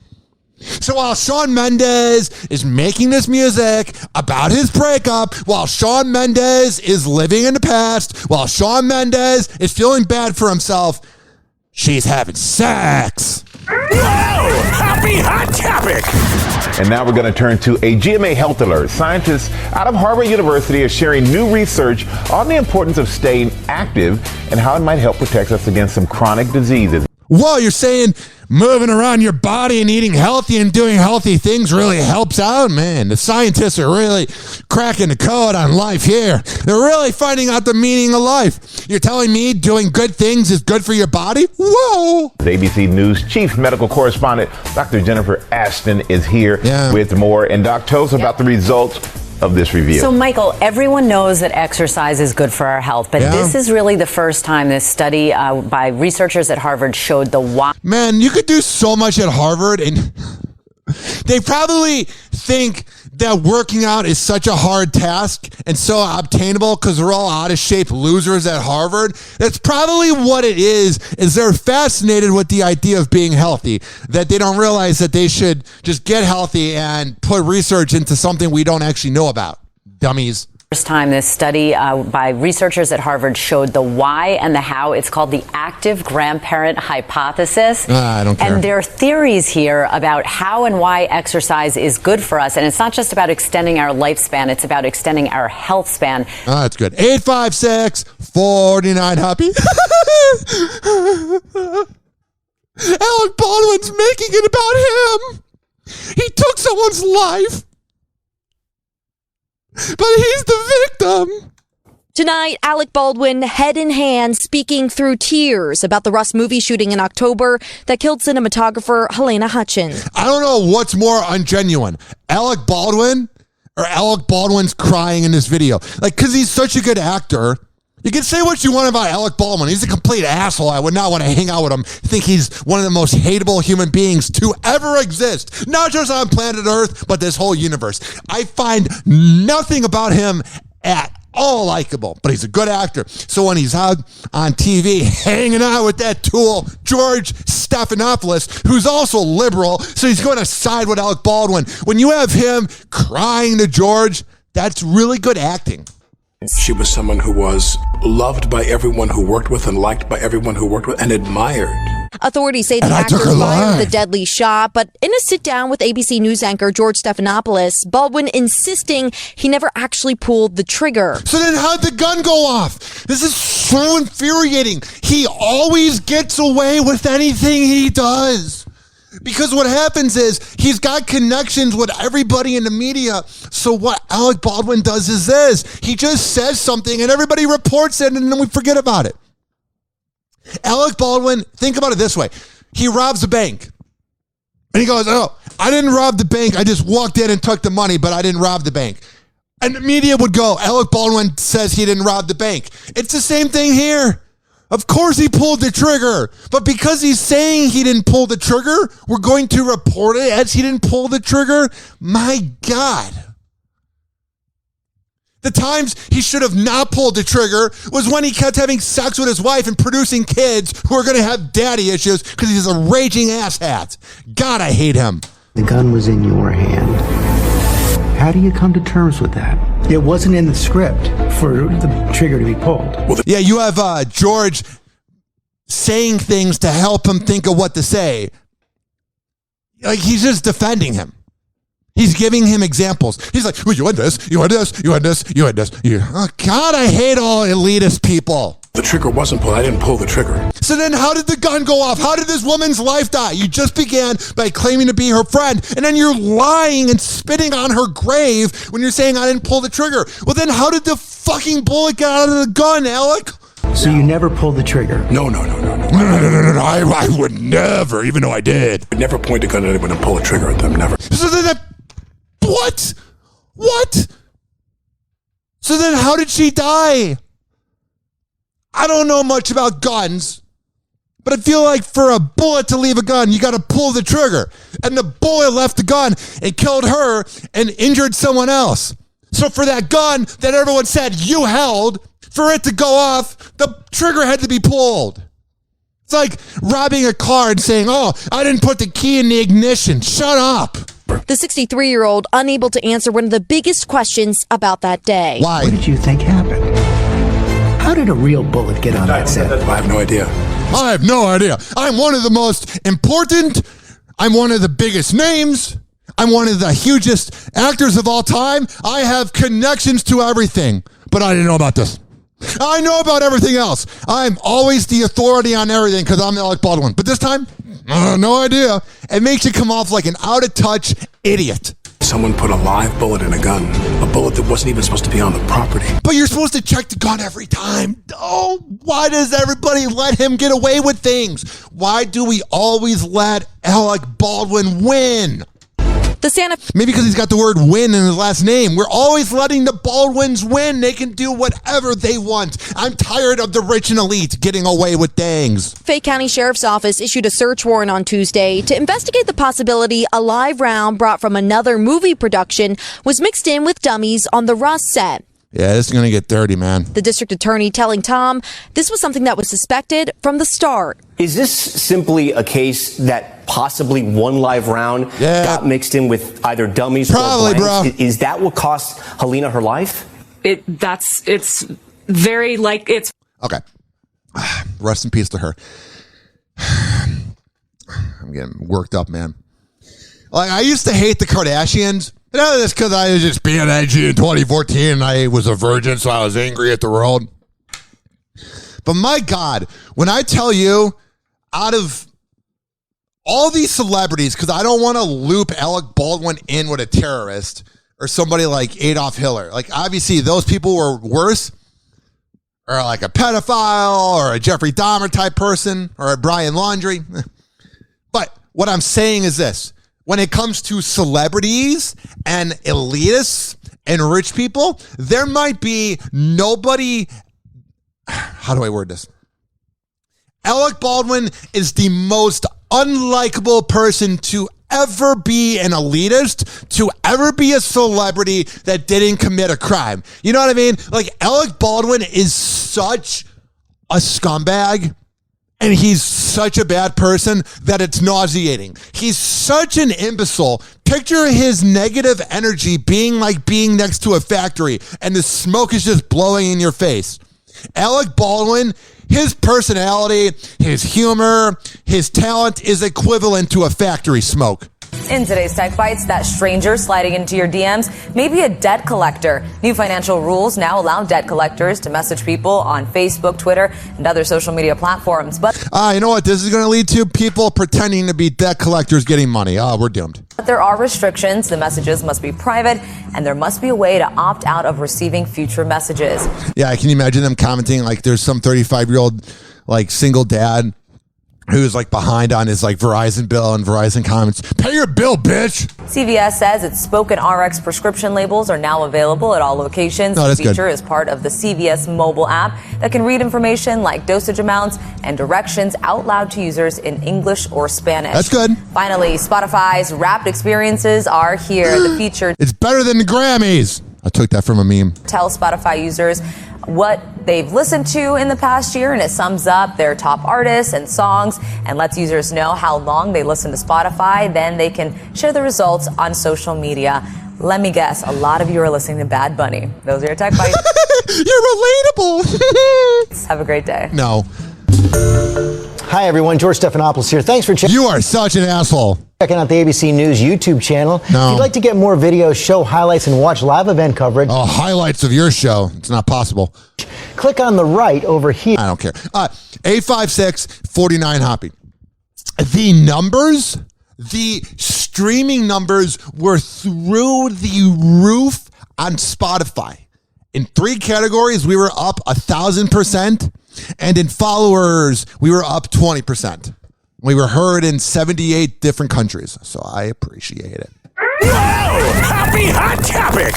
So while Shawn Mendes is making this music about his breakup, while Shawn Mendes is living in the past, while Shawn Mendes is feeling bad for himself, she's having sex. Whoa! Happy Hot Topic! And now we're going to turn to a GMA health alert. Scientists out of Harvard University are sharing new research on the importance of staying active and how it might help protect us against some chronic diseases. Whoa, you're saying moving around your body and eating healthy and doing healthy things really helps out? Man, the scientists are really cracking the code on life here. They're really finding out the meaning of life. You're telling me doing good things is good for your body? Whoa! ABC News chief medical correspondent Dr. Jennifer Ashton is here with more. And Doc, tell us about the results of this review. So, Michael, everyone knows that exercise is good for our health, but this is really the first time this study by researchers at Harvard showed the why. Man, you could do so much at Harvard, and they probably think that working out is such a hard task and so obtainable because they're all out of shape losers at Harvard. That's probably what it is they're fascinated with the idea of being healthy, that they don't realize that they should just get healthy and put research into something we don't actually know about. Dummies. First time this study by researchers at Harvard showed the why and the how. It's called the active grandparent hypothesis. I don't care. And there are theories here about how and why exercise is good for us. And it's not just about extending our lifespan. It's about extending our health span. Oh, that's good. 856-49-HOPPY. Alec Baldwin's making it about him. He took someone's life. But he's the victim. Tonight, Alec Baldwin, head in hand, speaking through tears about the Rust movie shooting in October that killed cinematographer Helena Hutchins. I don't know what's more ungenuine, Alec Baldwin or Alec Baldwin's crying in this video. Like, because he's such a good actor. You can say what you want about Alec Baldwin. He's a complete asshole. I would not want to hang out with him. I think he's one of the most hateable human beings to ever exist. Not just on planet Earth, but this whole universe. I find nothing about him at all likable, but he's a good actor. So when he's out on TV hanging out with that tool, George Stephanopoulos, who's also liberal, so he's going to side with Alec Baldwin. When you have him crying to George, that's really good acting. She was someone who was loved by everyone who worked with and liked by everyone who worked with and admired. Authorities say the actor fired the deadly shot, but in a sit-down with ABC News anchor George Stephanopoulos, Baldwin insisting he never actually pulled the trigger. So then how'd the gun go off? This is so infuriating. He always gets away with anything he does. Because what happens is he's got connections with everybody in the media. So what Alec Baldwin does is this. He just says something and everybody reports it and then we forget about it. Alec Baldwin, think about it this way. He robs a bank. And he goes, oh, I didn't rob the bank. I just walked in and took the money, but I didn't rob the bank. And the media would go, Alec Baldwin says he didn't rob the bank. It's the same thing here. Of course he pulled the trigger, but because he's saying he didn't pull the trigger, we're going to report it as he didn't pull the trigger? My God. The times he should have not pulled the trigger was when he kept having sex with his wife and producing kids who are going to have daddy issues because he's a raging asshat. God, I hate him. The gun was in your hand. How do you come to terms with that? It wasn't in the script for the trigger to be pulled. Yeah, you have George saying things to help him think of what to say. Like, he's just defending him. He's giving him examples. He's like, well, you had this, you had this, you had this, you had this. Oh, God, I hate all elitist people. The trigger wasn't pulled. I didn't pull the trigger. So then how did the gun go off? How did this woman's life die? You just began by claiming to be her friend, and then you're lying and spitting on her grave when you're saying I didn't pull the trigger. Well, then how did the fucking bullet get out of the gun, Alec? So you never pulled the trigger? No. I would never, even though I did. I'd never point a gun at anyone and pull a trigger at them, never. So then what? So then how did she die? I don't know much about guns, but I feel like for a bullet to leave a gun, you got to pull the trigger. And the bullet left the gun and killed her and injured someone else. So for that gun that everyone said you held, for it to go off, the trigger had to be pulled. It's like robbing a car and saying, oh, I didn't put the key in the ignition. Shut up. The 63-year-old unable to answer one of the biggest questions about that day. Why? What did you think happened? How did a real bullet get on that set? I have no idea. I have no idea. I'm one of the most important. I'm one of the biggest names. I'm one of the hugest actors of all time. I have connections to everything, but I didn't know about this. I know about everything else. I'm always the authority on everything because I'm Alec Baldwin. But this time, no idea. It makes you come off like an out-of-touch idiot. Someone put a live bullet in a gun, a bullet that wasn't even supposed to be on the property. But you're supposed to check the gun every time. Oh, why does everybody let him get away with things? Why do we always let Alec Baldwin win? Maybe because he's got the word win in his last name. We're always letting the Baldwins win. They can do whatever they want. I'm tired of the rich and elite getting away with things. Fayette County Sheriff's Office issued a search warrant on Tuesday to investigate the possibility a live round brought from another movie production was mixed in with dummies on the Rust set. Yeah, this is going to get dirty, man. The district attorney telling Tom this was something that was suspected from the start. Is this simply a case that possibly one live round got mixed in with either dummies or blanks? Bro. Is that what cost Helena her life? It's very like it's. Okay. Rest in peace to her. I'm getting worked up, man. Like, I used to hate the Kardashians. You know, that's because I was just being edgy in 2014 and I was a virgin, so I was angry at the world. But my God, when I tell you, out of all these celebrities, because I don't want to loop Alec Baldwin in with a terrorist or somebody like Adolf Hitler. Like, obviously, those people were worse, or like a pedophile or a Jeffrey Dahmer type person or a Brian Laundrie. But what I'm saying is this. When it comes to celebrities and elitists and rich people, there might be nobody. How do I word this? Alec Baldwin is the most unlikable person to ever be an elitist, to ever be a celebrity that didn't commit a crime. You know what I mean? Like, Alec Baldwin is such a scumbag. And he's such a bad person that it's nauseating. He's such an imbecile. Picture his negative energy being like being next to a factory and the smoke is just blowing in your face. Alec Baldwin, his personality, his humor, his talent is equivalent to a factory smoke. In today's Tech Bites, that stranger sliding into your DMs may be a debt collector. New financial rules now allow debt collectors to message people on Facebook, Twitter, and other social media platforms. But you know what this is going to lead to? People pretending to be debt collectors getting money. We're doomed. But there are restrictions. The messages must be private, and there must be a way to opt out of receiving future messages. Yeah, can you imagine them commenting like there's some 35-year-old like single dad who's like behind on his like Verizon bill and Verizon comments, pay your bill, bitch. CVS says its Spoken RX prescription labels are now available at all locations. Oh, the feature is part of the CVS mobile app that can read information like dosage amounts and directions out loud to users in English or Spanish. That's good. Finally, Spotify's Wrapped experiences are here. The feature it's better than the Grammys. I took that from a meme. Tells Spotify users what they've listened to in the past year, and it sums up their top artists and songs and lets users know how long they listen to Spotify. Then they can share the results on social media. Let me guess, a lot of you are listening to Bad Bunny. Those are your Tech Bites. You're relatable. Have a great day. No. Hi, everyone. George Stephanopoulos here. Thanks for checking. You are such an asshole. Checking out the ABC News YouTube channel. No. If you'd like to get more videos, show highlights, and watch live event coverage. Oh, highlights of your show. It's not possible. Click on the right over here. I don't care. 856-49 Hoppe. The numbers, the streaming numbers were through the roof on Spotify. In 3 categories, we were up 1,000%. And in followers, we were up 20%. We were heard in 78 different countries. So I appreciate it. Whoa! Happy Hot Topic!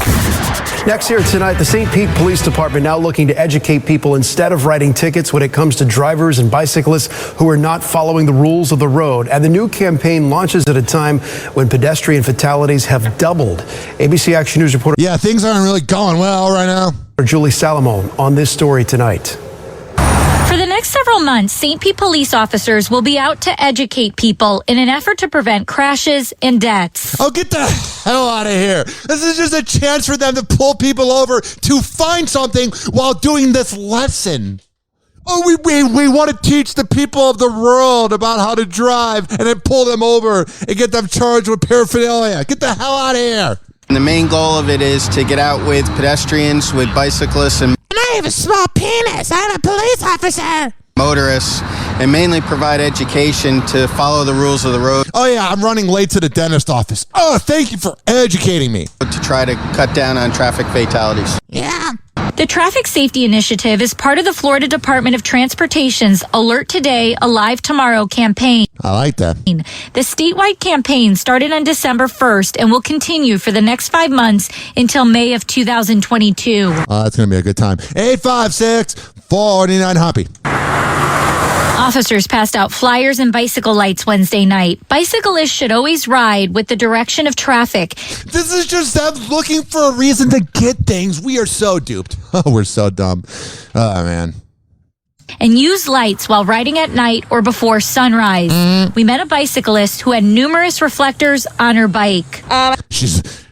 Next here tonight, the St. Pete Police Department now looking to educate people instead of writing tickets when it comes to drivers and bicyclists who are not following the rules of the road. And the new campaign launches at a time when pedestrian fatalities have doubled. ABC Action News reporter. Yeah, things aren't really going well right now. Julie Salamone on this story tonight. For the next several months, St. Pete police officers will be out to educate people in an effort to prevent crashes and deaths. Oh, get the hell out of here. This is just a chance for them to pull people over to find something while doing this lesson. Oh, we want to teach the people of the world about how to drive and then pull them over and get them charged with paraphernalia. Get the hell out of here. And the main goal of it is to get out with pedestrians, with bicyclists, and I have a small penis. I'm a police officer. Motorists, and mainly provide education to follow the rules of the road. Oh, yeah, I'm running late to the dentist office. Oh, thank you for educating me. To try to cut down on traffic fatalities. Yeah. The Traffic Safety Initiative is part of the Florida Department of Transportation's Alert Today, Alive Tomorrow campaign. I like that. The statewide campaign started on December 1st and will continue for the next 5 months until May of 2022. That's going to be a good time. 856-49-HOPPE. Officers passed out flyers and bicycle lights Wednesday night. Bicyclists should always ride with the direction of traffic. This is just them looking for a reason to get things. We are so duped. Oh, we're so dumb. Oh, man. And use lights while riding at night or before sunrise. We met a bicyclist who had numerous reflectors on her bike. She's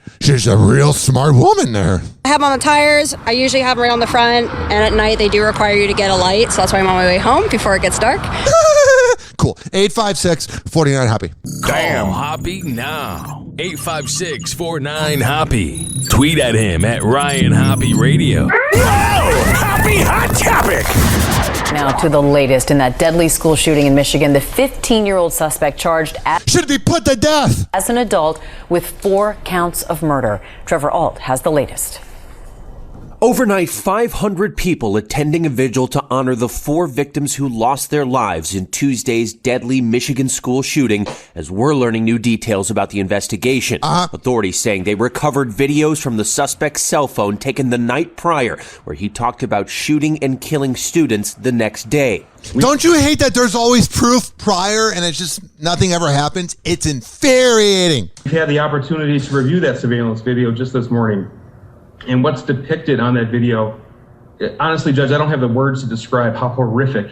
a real smart woman there. I have them on the tires. I usually have them right on the front. And at night, they do require you to get a light. So that's why I'm on my way home before it gets dark. Cool. 856-49-HOPPE. Damn. Hoppe now. 856-49-HOPPE. Tweet at him at Ryan Hoppe Radio. Whoa! Hoppe Hot Topic! Now to the latest in that deadly school shooting in Michigan. The 15-year-old suspect charged should be put to death as an adult with 4 counts of murder. Trevor Ault has the latest. Overnight, 500 people attending a vigil to honor the 4 victims who lost their lives in Tuesday's deadly Michigan school shooting, as we're learning new details about the investigation. Authorities saying they recovered videos from the suspect's cell phone taken the night prior, where he talked about shooting and killing students the next day. Don't you hate that there's always proof prior and it's just nothing ever happens? It's infuriating. We've had the opportunity to review that surveillance video just this morning. And what's depicted on that video, honestly, Judge, I don't have the words to describe how horrific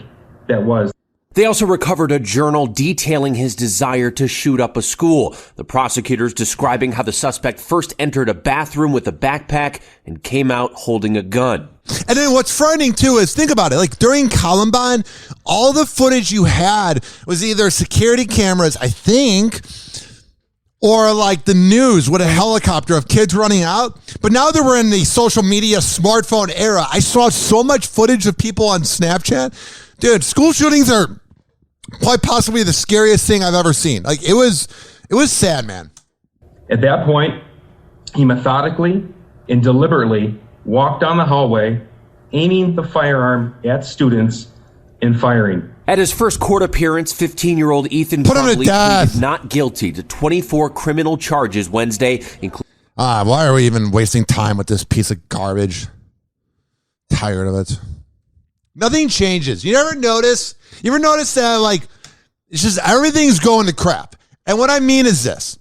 that was. They also recovered a journal detailing his desire to shoot up a school. The prosecutors describing how the suspect first entered a bathroom with a backpack and came out holding a gun. And then what's frightening too is, think about it, like during Columbine, all the footage you had was either security cameras, I think, or like the news with a helicopter of kids running out. But now that we're in the social media smartphone era, I saw so much footage of people on Snapchat. Dude, school shootings are quite possibly the scariest thing I've ever seen. Like it was sad, man. At that point, he methodically and deliberately walked down the hallway, aiming the firearm at students and firing. At his first court appearance, 15-year-old Ethan Crumley pleaded not guilty to 24 criminal charges Wednesday, including... Why are we even wasting time with this piece of garbage? Tired of it. Nothing changes. You ever notice that, like, it's just everything's going to crap. And what I mean is this.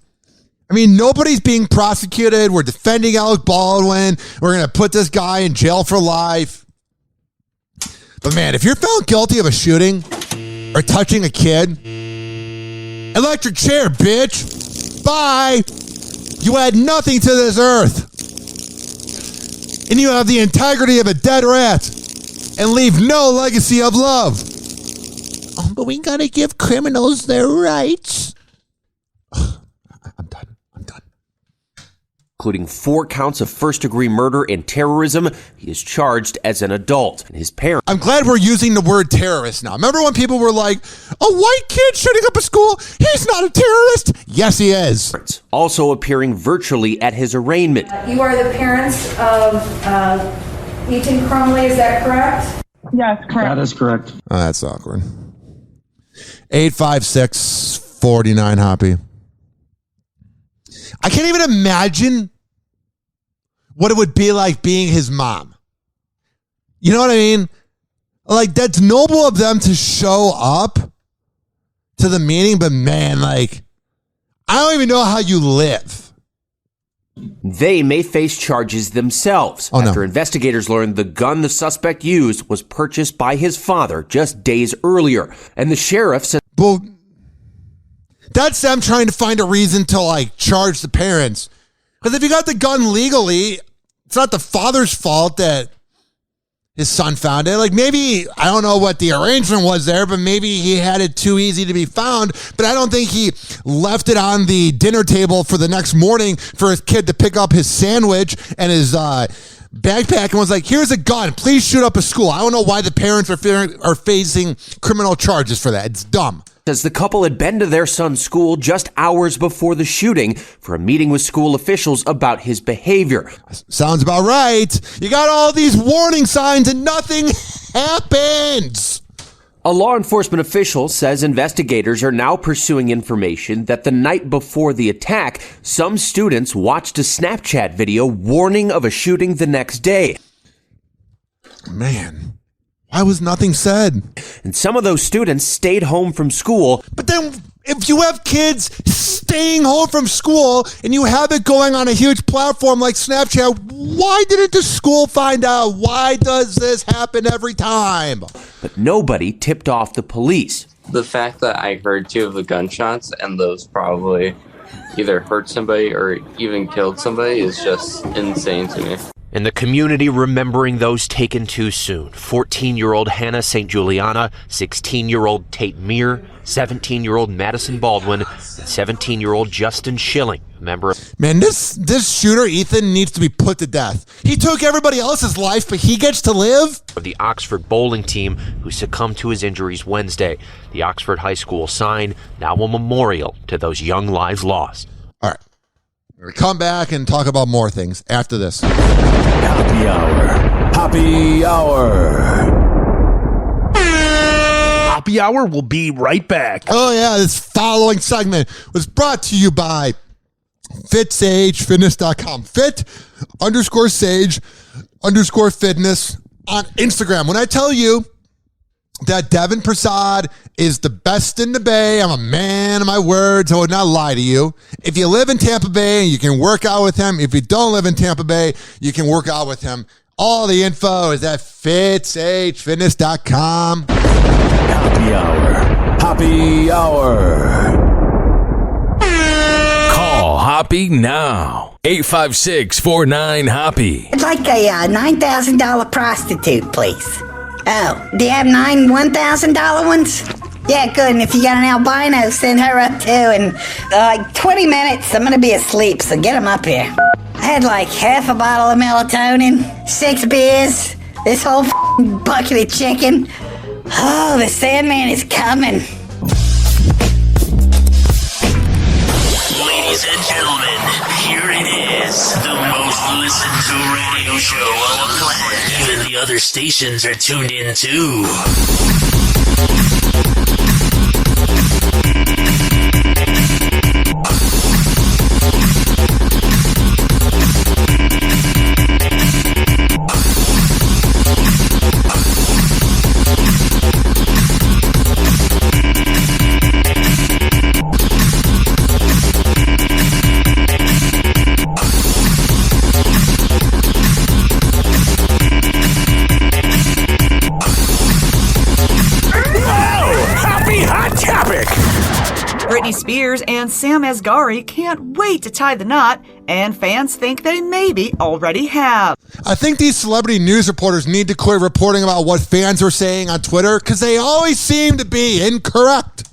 I mean, nobody's being prosecuted. We're defending Alec Baldwin. We're going to put this guy in jail for life. But man, if you're found guilty of a shooting or touching a kid, electric chair, bitch. Bye. You add nothing to this earth. And you have the integrity of a dead rat and leave no legacy of love. Oh, but we gotta give criminals their rights. I'm done. Including 4 counts of first-degree murder and terrorism. He is charged as an adult. And his parents... I'm glad we're using the word terrorist now. Remember when people were like, a white kid shooting up a school? He's not a terrorist. Yes, he is. Also appearing virtually at his arraignment. You are the parents of Ethan Crumley, is that correct? Yes, correct. That is correct. Oh, that's awkward. 856-49-HOPPE. I can't even imagine what it would be like being his mom. You know what I mean? Like, that's noble of them to show up to the meeting, but man, like, I don't even know how you live. They may face charges themselves after investigators learned the gun the suspect used was purchased by his father just days earlier. And the sheriff said... Well, that's them trying to find a reason to, like, charge the parents. Because if you got the gun legally, it's not the father's fault that his son found it. Like maybe, I don't know what the arrangement was there, but maybe he had it too easy to be found. But I don't think he left it on the dinner table for the next morning for his kid to pick up his sandwich and his backpack and was like, here's a gun. Please shoot up a school. I don't know why the parents are facing criminal charges for that. It's dumb. Says the couple had been to their son's school just hours before the shooting for a meeting with school officials about his behavior. Sounds about right. You got all these warning signs and nothing happens. A law enforcement official says investigators are now pursuing information that the night before the attack, some students watched a Snapchat video warning of a shooting the next day. Man. Why was nothing said? And some of those students stayed home from school. But then if you have kids staying home from school and you have it going on a huge platform like Snapchat, why didn't the school find out? Why does this happen every time? But nobody tipped off the police. The fact that I heard 2 of the gunshots and those probably either hurt somebody or even killed somebody is just insane to me. And the community remembering those taken too soon. 14-year-old Hannah St. Juliana, 16-year-old Tate Meir, 17-year-old Madison Baldwin, and 17-year-old Justin Schilling, a member of... Man, this shooter, Ethan, needs to be put to death. He took everybody else's life, but he gets to live? ...of the Oxford bowling team who succumbed to his injuries Wednesday. The Oxford High School sign, now a memorial to those young lives lost. All right. We're going to come back and talk about more things after this. Happy Hour. Happy Hour. Happy Hour will be right back. Oh, yeah. This following segment was brought to you by FitSageFitness.com. Fit_Sage_Fitness on Instagram. When I tell you that Devin Prasad is the best in the Bay, I'm a man of my words. I would not lie to you. If you live in Tampa Bay, you can work out with him. If you don't live in Tampa Bay, you can work out with him. All the info is at FitSageFitness.com. Happy Hour. Happy Hour. Call Hoppe now. 856-49-HOPPE. It's like a $9,000 prostitute, please. Oh, do you have 9 $1,000 ones? Yeah, good. And if you got an albino, send her up too. And like 20 minutes, I'm going to be asleep, so get them up here. I had like half a bottle of melatonin, 6 beers, this whole bucket of chicken. Oh, the Sandman is coming. Ladies and gentlemen, here it is. The most listened to radio show on the planet. Even the other stations are tuned in too. Britney Spears and Sam Asghari can't wait to tie the knot, and fans think they maybe already have. I think these celebrity news reporters need to quit reporting about what fans are saying on Twitter because they always seem to be incorrect.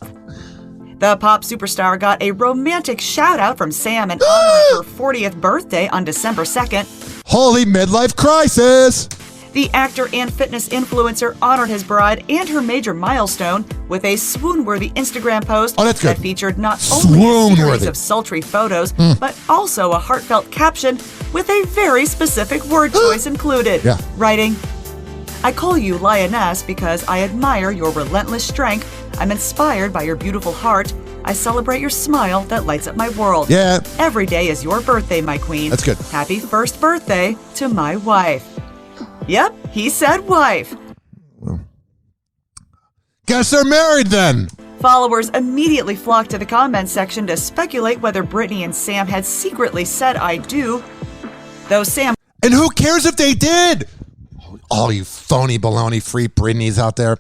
The pop superstar got a romantic shout-out from Sam in honor of her 40th birthday on December 2nd. Holy midlife crisis! The actor and fitness influencer honored his bride and her major milestone with a swoon-worthy Instagram post that featured not only a series of sultry photos, but also a heartfelt caption with a very specific word choice included. Writing, I call you Lioness because I admire your relentless strength. I'm inspired by your beautiful heart. I celebrate your smile that lights up my world. Every day is your birthday, my queen. That's good. Happy first birthday to my wife. Yep, he said wife. Guess they're married then. Followers immediately flocked to the comments section to speculate whether Britney and Sam had secretly said I do. Though Sam... And who cares if they did? All you phony baloney free Britneys out there.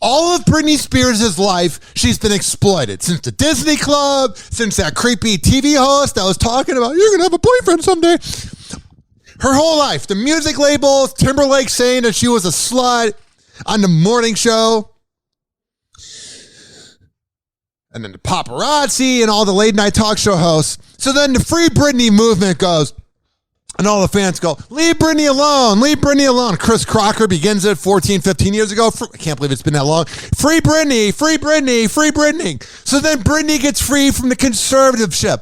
All of Britney Spears' life, she's been exploited. Since the Disney Club, since that creepy TV host that was talking about, you're going to have a boyfriend someday. Her whole life, the music labels, Timberlake saying that she was a slut on the morning show. And then the paparazzi and all the late night talk show hosts. So then the Free Britney movement goes, and all the fans go, leave Britney alone, leave Britney alone. Chris Crocker begins it 14, 15 years ago. I can't believe it's been that long. Free Britney, free Britney, free Britney. So then Britney gets free from the conservatorship.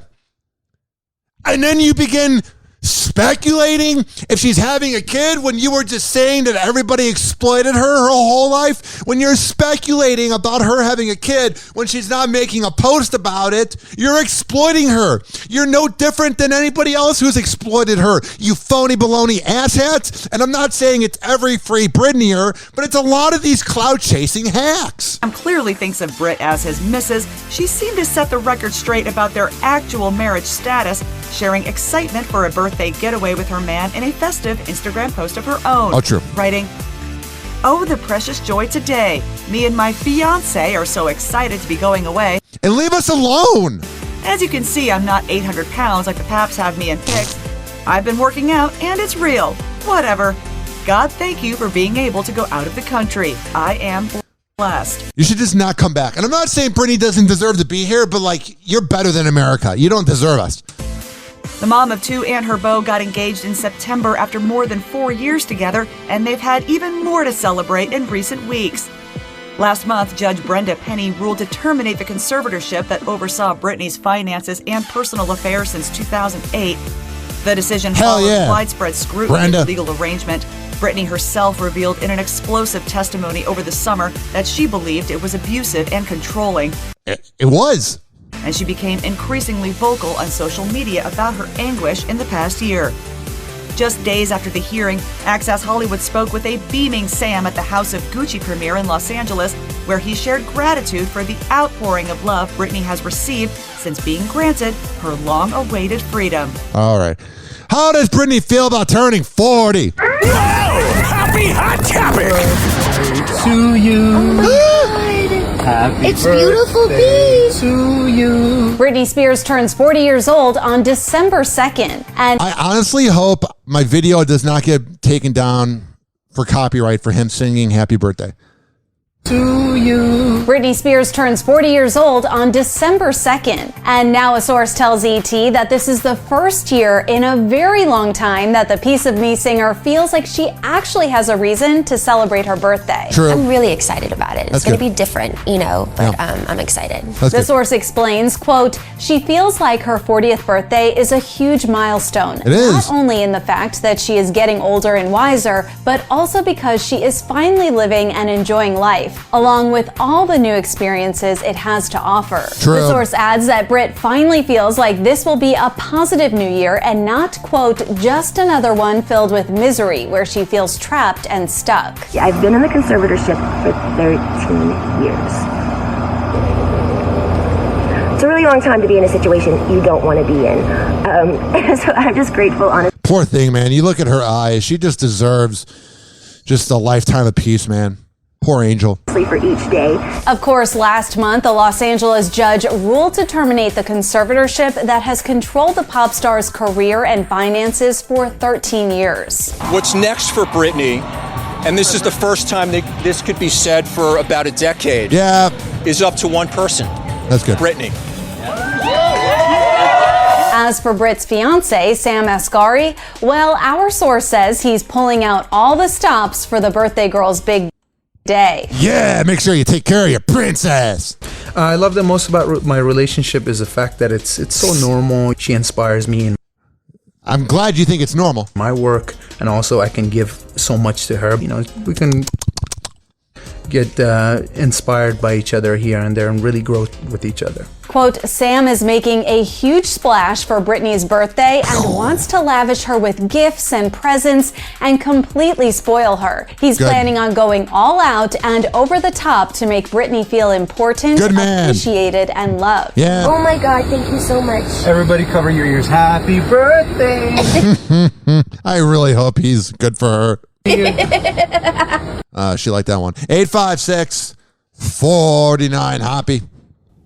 And then you begin speculating if she's having a kid when you were just saying that everybody exploited her whole life. When you're speculating about her having a kid when she's not making a post about it, you're exploiting her. You're no different than anybody else who's exploited her, you phony baloney asshats. And I'm not saying it's every Free Britneyer, but it's a lot of these clout chasing hacks. Clearly thinks of Brit as his missus. She seemed to set the record straight about their actual marriage status, sharing excitement for a birthday getaway with her man in a festive Instagram post of her own. Oh, true. Writing, "Oh, the precious joy today. Me and my fiancé are so excited to be going away. And leave us alone." As you can see, I'm not 800 pounds like the Paps have me in pics. I've been working out and it's real. Whatever. God, thank you for being able to go out of the country. I am blessed. You should just not come back. And I'm not saying Britney doesn't deserve to be here, but like, you're better than America. You don't deserve us. The mom of two and her beau got engaged in September after more than 4 years together, and they've had even more to celebrate in recent weeks. Last month, Judge Brenda Penny ruled to terminate the conservatorship that oversaw Britney's finances and personal affairs since 2008. The decision followed widespread scrutiny of the legal arrangement. Britney herself revealed in an explosive testimony over the summer that she believed it was abusive and controlling. It was. And she became increasingly vocal on social media about her anguish in the past year. Just days after the hearing, Access Hollywood spoke with a beaming Sam at the House of Gucci premiere in Los Angeles, where he shared gratitude for the outpouring of love Britney has received since being granted her long-awaited freedom. All right. How does Britney feel about turning 40? Happy Hot Topic! To you. Happy it's beautiful to you. Britney Spears turns 40 years old on December 2nd. And I honestly hope my video does not get taken down for copyright for him singing Happy Birthday. To you. Britney Spears turns 40 years old on December 2nd. And now a source tells ET that this is the first year in a very long time that the Piece of Me singer feels like she actually has a reason to celebrate her birthday. True. I'm really excited about it. It's going to be different, but I'm excited. The source explains, quote, she feels like her 40th birthday is a huge milestone. It is. Not only in the fact that she is getting older and wiser, but also because she is finally living and enjoying life, along with all the new experiences it has to offer. True. The source adds that Brit finally feels like this will be a positive new year and not, quote, just another one filled with misery where she feels trapped and stuck. I've been in the conservatorship for 13 years. It's a really long time to be in a situation you don't want to be in. So I'm just grateful, honestly. Poor thing, man. You look at her eyes. She just deserves just a lifetime of peace, man. Poor angel. For each day. Of course, last month, a Los Angeles judge ruled to terminate the conservatorship that has controlled the pop star's career and finances for 13 years. What's next for Britney, and this is the first time that this could be said for about a decade, is up to one person. That's good. Britney. As for Brit's fiancé, Sam Asghari, well, our source says he's pulling out all the stops for the birthday girl's big day. Yeah, make sure you take care of your princess. I love the most about my relationship is the fact that it's so normal. She inspires me, and I'm glad you think it's normal. My work, and also I can give so much to her. We can get inspired by each other here and there and really grow with each other. Quote, Sam is making a huge splash for Britney's birthday and wants to lavish her with gifts and presents and completely spoil her. He's planning on going all out and over the top to make Britney feel important, appreciated, and loved. Yeah. Oh my God, thank you so much. Everybody cover your ears. Happy birthday. I really hope he's good for her. She liked that one. 856-49 Hoppe.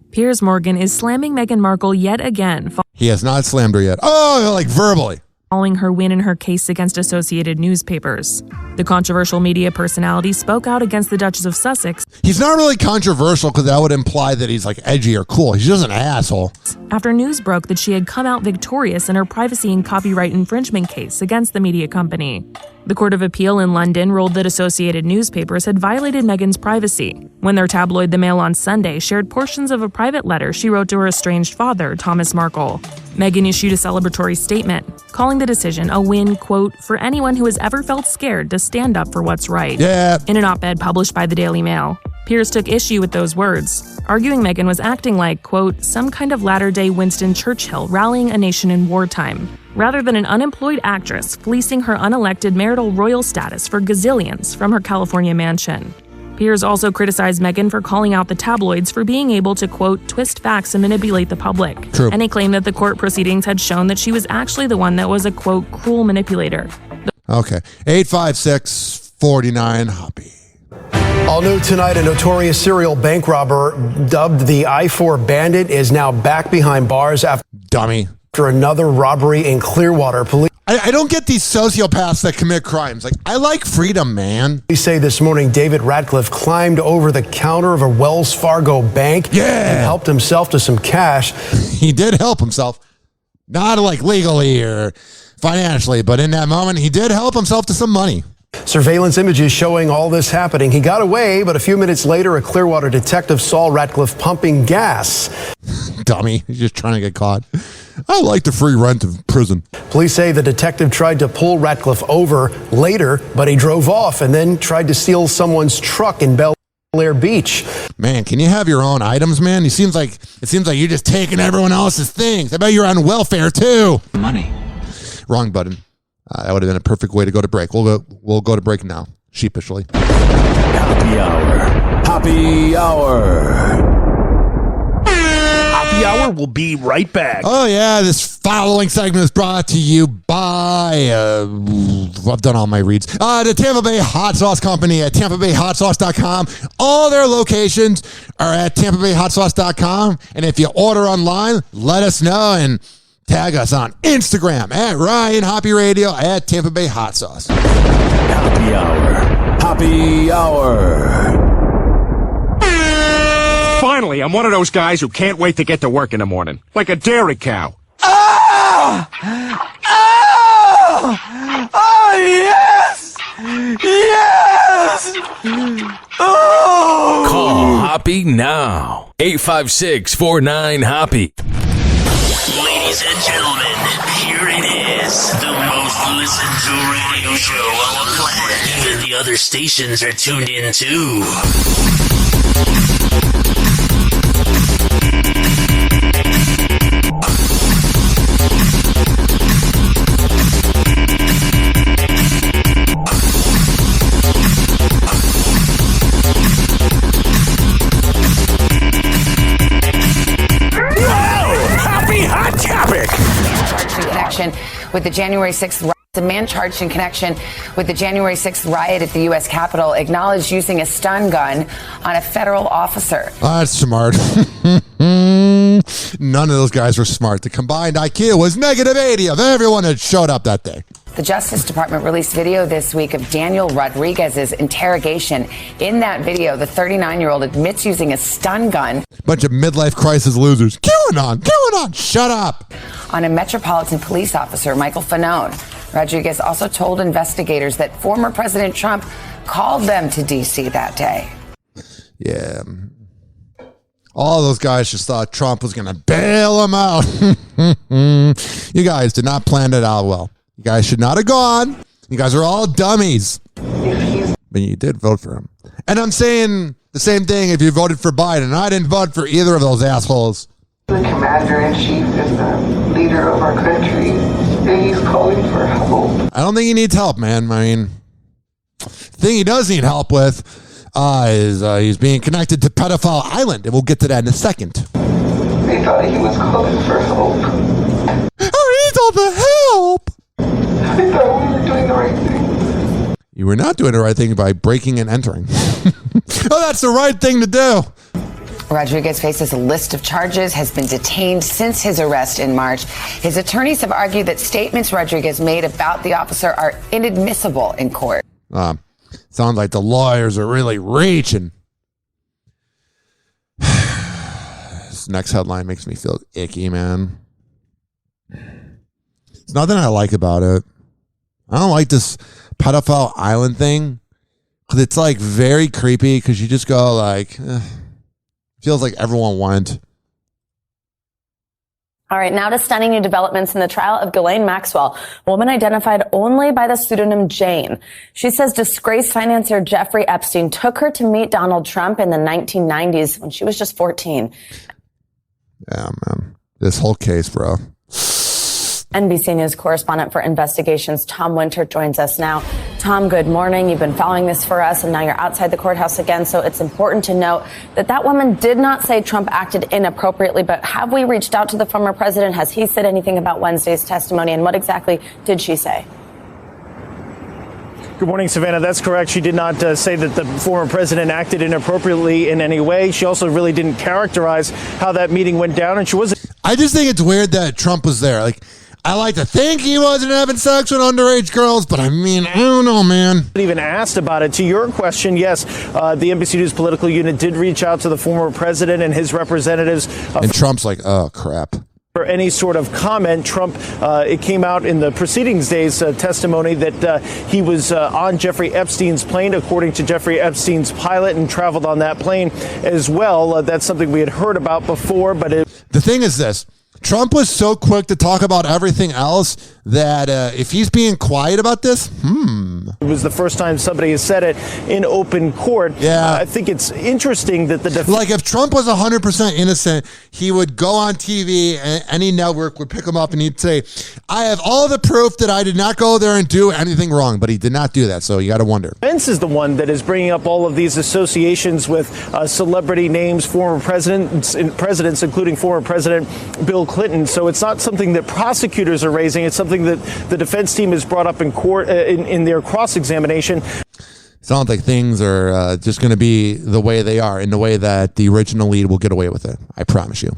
Piers Morgan is slamming Meghan Markle yet again. He has not slammed her yet. Oh, like verbally. following her win in her case against Associated Newspapers. The controversial media personality spoke out against the Duchess of Sussex. He's not really controversial because that would imply that he's like edgy or cool. He's just an asshole. After news broke that she had come out victorious in her privacy and copyright infringement case against the media company. The Court of Appeal in London ruled that Associated Newspapers had violated Meghan's privacy when their tabloid The Mail on Sunday shared portions of a private letter she wrote to her estranged father, Thomas Markle. Meghan issued a celebratory statement, calling the decision a win, quote, for anyone who has ever felt scared to stand up for what's right. Yeah. In an op-ed published by the Daily Mail, Piers took issue with those words, arguing Meghan was acting like, quote, some kind of latter-day Winston Churchill rallying a nation in wartime, rather than an unemployed actress fleecing her unelected marital royal status for gazillions from her California mansion. Piers also criticized Meghan for calling out the tabloids for being able to, quote, twist facts and manipulate the public. True. And he claimed that the court proceedings had shown that she was actually the one that was a, quote, cruel manipulator. Okay. 856-49 Hoppe. All new tonight, a notorious serial bank robber dubbed the I-4 Bandit is now back behind bars after another robbery in Clearwater. Police I don't get these sociopaths that commit crimes. Like, I like freedom, man. Police say this morning David Radcliffe climbed over the counter of a Wells Fargo bank and helped himself to some cash. He did help himself. Not like legally or financially, but in that moment, he did help himself to some money. Surveillance images showing all this happening. He got away, but a few minutes later, a Clearwater detective saw Radcliffe pumping gas. Dummy. He's just trying to get caught. I like the free rent of prison. Police say the detective tried to pull Radcliffe over later, but he drove off and then tried to steal someone's truck in Bel Air Beach. Man, can you have your own items, man? It seems like you're just taking everyone else's things. I bet you're on welfare too. Money. Wrong button. That would have been a perfect way to go to break. We'll go to break now, sheepishly. Happy Hour. Happy Hour. Happy Hour will be right back. Oh, yeah. This following segment is brought to you by, I've done all my reads, the Tampa Bay Hot Sauce Company at TampaBayHotSauce.com. All their locations are at TampaBayHotSauce.com. And if you order online, let us know and tag us on Instagram at Ryan Hoppe Radio at Tampa Bay Hot Sauce. Happy Hour. Happy Hour. Finally, I'm one of those guys who can't wait to get to work in the morning. Like a dairy cow. Oh! Oh! Oh, yes! Yes! Oh! Call Hoppe now. 856-49-HOPPE. Ladies and gentlemen, here it is. The most listened to radio show on the planet. Even the other stations are tuned in too. Connection with the January 6th riot. The man charged in connection with the January 6th riot at the U.S. Capitol acknowledged using a stun gun on a federal officer. That's smart. None of those guys were smart. The combined IQ was -80 of everyone that showed up that day. The Justice Department released video this week of Daniel Rodriguez's interrogation. In that video, the 39-year-old admits using a stun gun. Bunch of midlife crisis losers. QAnon, shut up. On a Metropolitan Police officer, Michael Fanone. Rodriguez also told investigators that former President Trump called them to D.C. that day. Yeah. All those guys just thought Trump was going to bail them out. You guys did not plan it out well. You guys should not have gone. You guys are all dummies. But you did vote for him. And I'm saying the same thing if you voted for Biden. I didn't vote for either of those assholes. The commander-in-chief is the leader of our country, and he's calling for help. I don't think he needs help, man. I mean, the thing he does need help with is he's being connected to Pedophile Island, and we'll get to that in a second. They thought he was calling for help. Oh, he needs all the help! I thought we were doing the right thing. You were not doing the right thing by breaking and entering. Oh, that's the right thing to do. Rodriguez faces a list of charges, has been detained since his arrest in March. His attorneys have argued that statements Rodriguez made about the officer are inadmissible in court. Sounds like the lawyers are really reaching. This next headline makes me feel icky, man. There's nothing I like about it. I don't like this pedophile island thing. Because it's like very creepy because you just go like, feels like everyone went. All right, now to stunning new developments in the trial of Ghislaine Maxwell, a woman identified only by the pseudonym Jane. She says disgraced financier Jeffrey Epstein took her to meet Donald Trump in the 1990s when she was just 14. Yeah, man. This whole case, bro. NBC News correspondent for investigations Tom Winter joins us now. Tom, good morning. You've been following this for us, and now you're outside the courthouse again, so it's important to note that that woman did not say Trump acted inappropriately, but have we reached out to the former president? Has he said anything about Wednesday's testimony, and what exactly did she say? Good morning, Savannah. That's correct. She did not say that the former president acted inappropriately in any way. She also really didn't characterize how that meeting went down, and she wasn't. I just think it's weird that Trump was there. Like, I like to think he wasn't having sex with underage girls, but I mean, I don't know, man. Even asked about it. To your question, yes, the NBC News political unit did reach out to the former president and his representatives. And Trump's like, oh, crap. For any sort of comment. Trump, it came out in the proceedings days testimony that he was on Jeffrey Epstein's plane, according to Jeffrey Epstein's pilot, and traveled on that plane as well. That's something we had heard about before, but the thing is this. Trump was so quick to talk about everything else that if he's being quiet about this, It was the first time somebody has said it in open court. Yeah. I think it's interesting that like if Trump was 100% innocent, he would go on TV and any network would pick him up and he'd say, I have all the proof that I did not go there and do anything wrong, but he did not do that. So you got to wonder. Pence is the one that is bringing up all of these associations with celebrity names, former presidents, including former President Bill Clinton. So it's not something that prosecutors are raising. It's something that the defense team has brought up in court in their cross-examination. Sounds like things are just going to be the way they are, in the way that the original lead will get away with it. I promise you.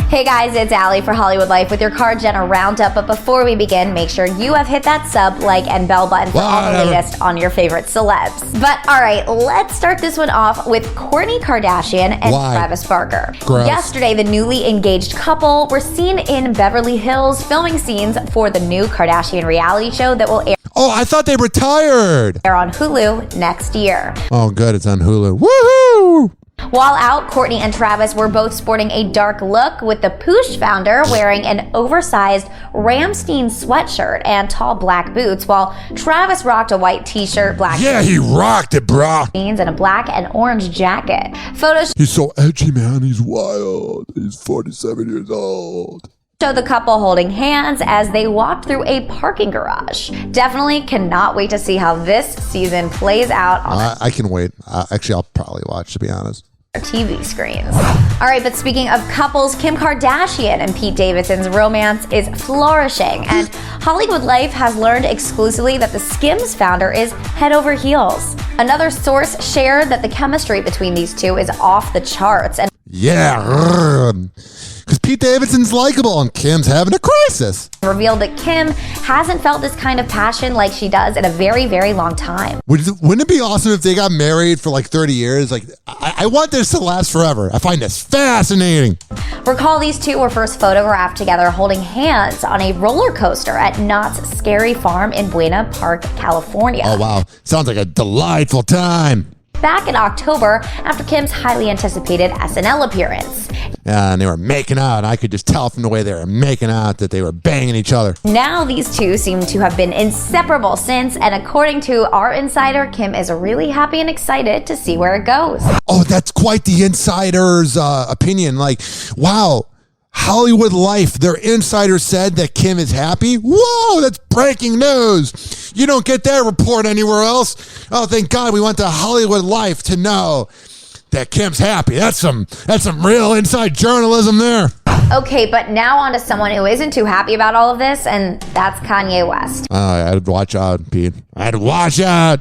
Hey guys, it's Allie for Hollywood Life with your Card Jenna Roundup. But before we begin, make sure you have hit that sub, like, and bell button for all the latest on your favorite celebs. But all right, let's start this one off with Kourtney Kardashian and Travis Barker. Gross. Yesterday, the newly engaged couple were seen in Beverly Hills filming scenes for the new Kardashian reality show that will air. Oh, I thought they retired. Air on Hulu next year. Oh, good. It's on Hulu. Woohoo! While out, Kourtney and Travis were both sporting a dark look, with the Poosh founder wearing an oversized Ramstein sweatshirt and tall black boots, while Travis rocked a white t-shirt, black jeans, he rocked it, bro. And a black and orange jacket. Photos He's so edgy, man. He's wild. He's 47 years old. show the couple holding hands as they walked through a parking garage. Definitely cannot wait to see how this season plays out on I can wait. Actually, I'll probably watch, to be honest. TV screens. All right, but speaking of couples, Kim Kardashian and Pete Davidson's romance is flourishing, and Hollywood Life has learned exclusively that the Skims founder is head over heels. Another source shared that the chemistry between these two is off the charts, and because Pete Davidson's likable and Kim's having a crisis. Revealed that Kim hasn't felt this kind of passion like she does in a very, very long time. Wouldn't it be awesome if they got married for like 30 years? Like, I want this to last forever. I find this fascinating. Recall these two were first photographed together holding hands on a roller coaster at Knott's Scary Farm in Buena Park, California. Oh, wow. Sounds like a delightful time. Back in October, after Kim's highly anticipated SNL appearance. Yeah, and they were making out. I could just tell from the way they were making out that they were banging each other. Now these two seem to have been inseparable since, and according to our insider, Kim is really happy and excited to see where it goes. Oh, that's quite the insider's opinion. Like, wow. Hollywood Life, their insider said that Kim is happy. Whoa, that's breaking news. You don't get that report anywhere else. Oh, thank God we went to Hollywood Life to know that Kim's happy. That's some real inside journalism there. Okay, but now on to someone who isn't too happy about all of this, and that's Kanye West. I had to watch out, Pete. I had to watch out.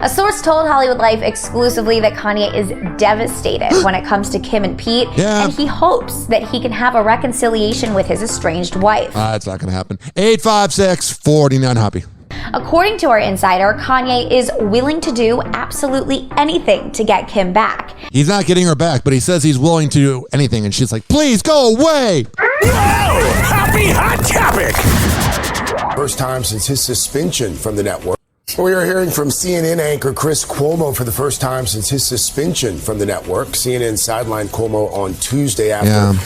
A source told Hollywood Life exclusively that Kanye is devastated when it comes to Kim and Pete, and he hopes that he can have a reconciliation with his estranged wife. That's not going to happen. 856-49-HOPPE. According to our insider, Kanye is willing to do absolutely anything to get Kim back. He's not getting her back, but he says he's willing to do anything, and she's like, please go away. Happy Hot Topic. First time since his suspension from the network. We are hearing from CNN anchor Chris Cuomo for the first time since his suspension from the network. CNN sidelined Cuomo on Tuesday after...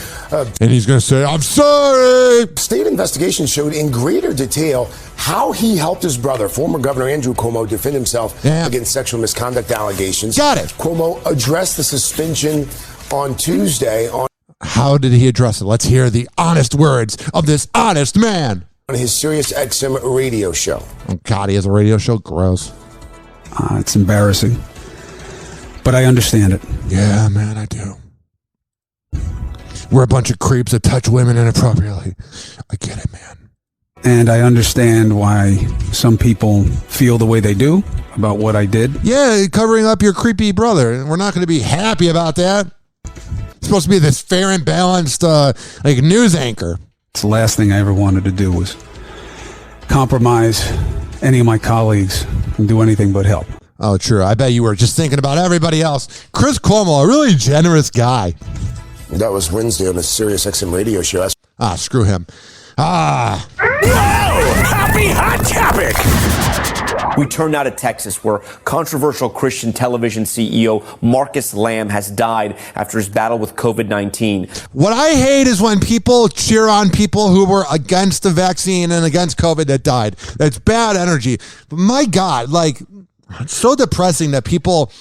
and he's going to say, I'm sorry. State investigation showed in greater detail how he helped his brother, former Governor Andrew Cuomo, defend himself against sexual misconduct allegations. Got it. Cuomo addressed the suspension on Tuesday. How did he address it? Let's hear the honest words of this honest man. On his Sirius XM radio show. Oh, God, he has a radio show? Gross. It's embarrassing. But I understand it. Yeah, man, I do. We're a bunch of creeps that touch women inappropriately. I get it, man. And I understand why some people feel the way they do about what I did. Yeah, covering up your creepy brother. We're not going to be happy about that. It's supposed to be this fair and balanced news anchor. It's the last thing I ever wanted to do was compromise any of my colleagues and do anything but help. Oh, true. I bet you were just thinking about everybody else. Chris Cuomo, a really generous guy. That was Wednesday on the Sirius XM radio show. Screw him. Happy Hot Topic. We turn now to Texas, where controversial Christian television CEO Marcus Lamb has died after his battle with COVID-19. What I hate is when people cheer on people who were against the vaccine and against COVID that died. That's bad energy. But my God, it's so depressing that people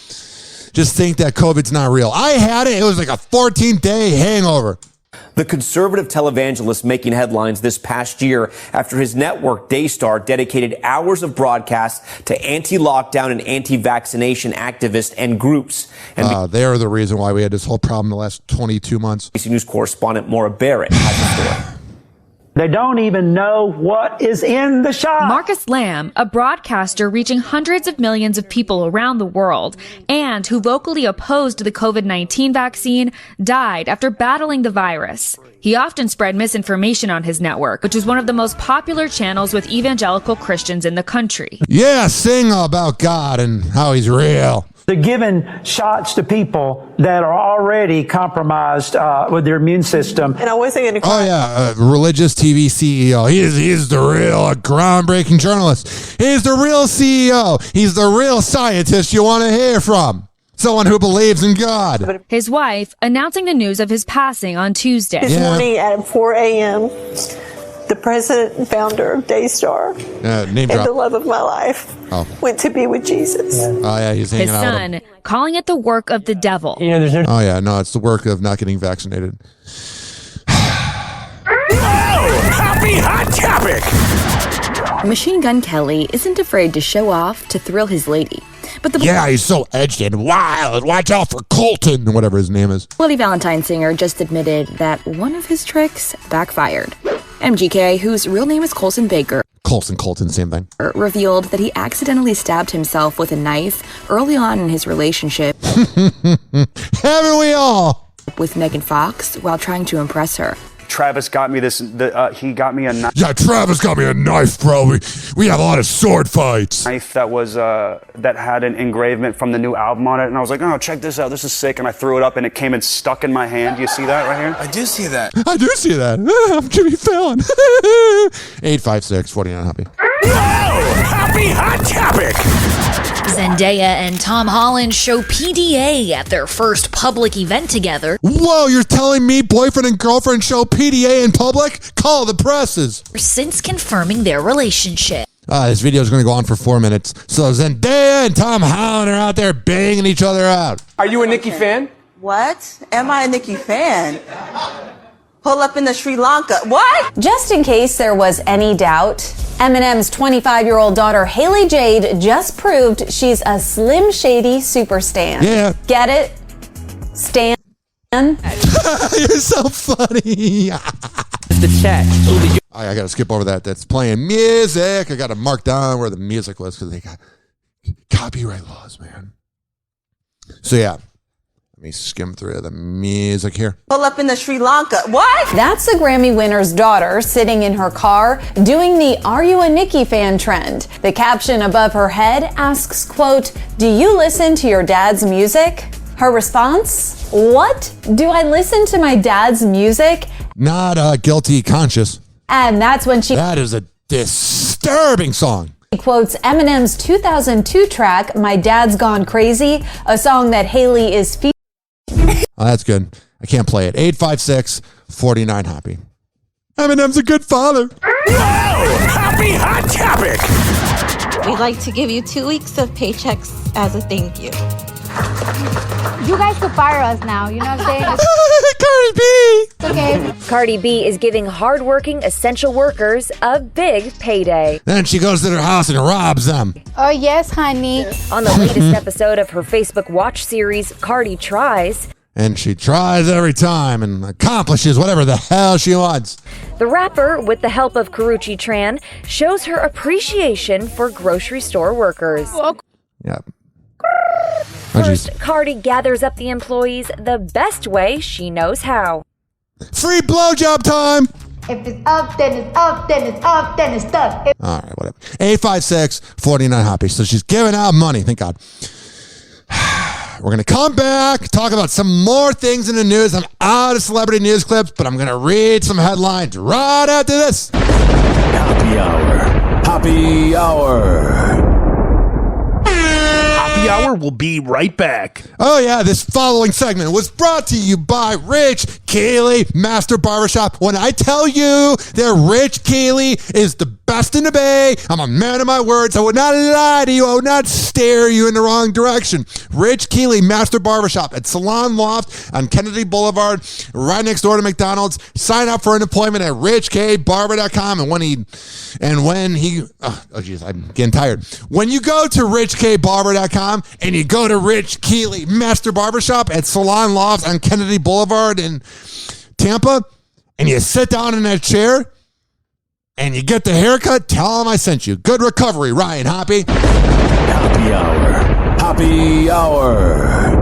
just think that COVID's not real. I had it. It was like a 14-day hangover. The conservative televangelist making headlines this past year after his network, Daystar, dedicated hours of broadcast to anti-lockdown and anti-vaccination activists and groups. And they're the reason why we had this whole problem the last 22 months. ABC News correspondent Maura Barrett has the story. They don't even know what is in the shot. Marcus Lamb, a broadcaster reaching hundreds of millions of people around the world and who vocally opposed the COVID-19 vaccine, died after battling the virus. He often spread misinformation on his network, which is one of the most popular channels with evangelical Christians in the country. Yeah, sing about God and how he's real. They're giving shots to people that are already compromised with their immune system. And I wasn't going to cry. Oh, yeah, religious TV CEO. He's the real groundbreaking journalist. He's the real CEO. He's the real scientist you want to hear from. Someone who believes in God. His wife announcing the news of his passing on Tuesday. This morning at 4 a.m., the president and founder of Daystar and the love of my life went to be with Jesus. Oh, yeah, he's hanging out with him. His son calling it the work of the devil. It's the work of not getting vaccinated. Happy Hot Topic. Machine Gun Kelly isn't afraid to show off to thrill his lady. But he's so edged and wild. Watch out for Colton, whatever his name is. Bloody Valentine singer just admitted that one of his tricks backfired. MGK, whose real name is Colson Baker, Colton, same thing, revealed that he accidentally stabbed himself with a knife early on in his relationship. Haven't we all? With Megan Fox while trying to impress her. Travis got me he got me a knife. Yeah, Travis got me a knife, bro. We have a lot of sword fights. Knife that was, that had an engravement from the new album on it. And I was like, oh, check this out. This is sick. And I threw it up and it came and stuck in my hand. You see that right here? I do see that. I'm Jimmy Fallon. 856-49-HOPPE. Happy Hot Topic. Zendaya and Tom Holland show PDA at their first public event together. Whoa, you're telling me boyfriend and girlfriend show PDA in public? Call the presses. Since confirming their relationship. This video is going to go on for 4 minutes. So Zendaya and Tom Holland are out there banging each other out. Are you a Nicki fan? What? Am I a Nicki fan? Pull up in the Sri Lanka. What? Just in case there was any doubt, Eminem's 25-year-old daughter, Haley Jade, just proved she's a Slim Shady super stan. Yeah. Get it? Stan. You're so funny. The chat. I got to skip over that. That's playing music. I got to mark down where the music was because they got Copyright laws, man. So yeah, let me skim through the music here. Pull up in the Sri Lanka. What? That's the Grammy winner's daughter sitting in her car doing the "Are you a Nicki fan" trend. The caption above her head asks, quote, "Do you listen to your dad's music?" Her response, "What? Do I listen to my dad's music?" Not guilty conscious. And that's when she... That is a disturbing song. He quotes Eminem's 2002 track, "My Dad's Gone Crazy," a song that Haley is featuring. Oh, that's good. I can't play it. 856-49-HOPPY. Eminem's a good father. Happy Hot Topic. We'd like to give you 2 weeks of paychecks as a thank you. You guys could fire us now, you know what I'm saying? Cardi B! It's okay. Cardi B is giving hardworking essential workers a big payday. Then she goes to their house and robs them. Oh, yes, honey. On the latest episode of her Facebook Watch series, Cardi Tries. And she tries every time and accomplishes whatever the hell she wants. The rapper, with the help of Karrueche Tran, shows her appreciation for grocery store workers. Yep. First, Cardi gathers up the employees the best way she knows how. Free blowjob time! If it's up, then it's up, then it's up, then it's stuck. All right, whatever. 856-49-HOPPY. So she's giving out money. Thank God. We're going to come back, talk about some more things in the news. I'm out of celebrity news clips, but I'm going to read some headlines right after this. Hoppe Hour. Hoppe Hour. Hoppe Hour will be right back. Oh, yeah, this following segment was brought to you by Rich Keeley Master Barbershop. When I tell you that Rich Keeley is the best in the Bay, I'm a man of my words. I would not lie to you. I would not stare you in the wrong direction. Rich Keeley Master Barbershop at Salon Loft on Kennedy Boulevard, right next door to McDonald's. Sign up for an appointment at richkbarber.com. And I'm getting tired. When you go to richkbarber.com and you go to Rich Keeley Master Barbershop at Salon Loft on Kennedy Boulevard in Tampa, and you sit down in that chair and you get the haircut, tell them I sent you. Good recovery, Ryan Hoppe. Hoppe Hour. Hoppe Hour.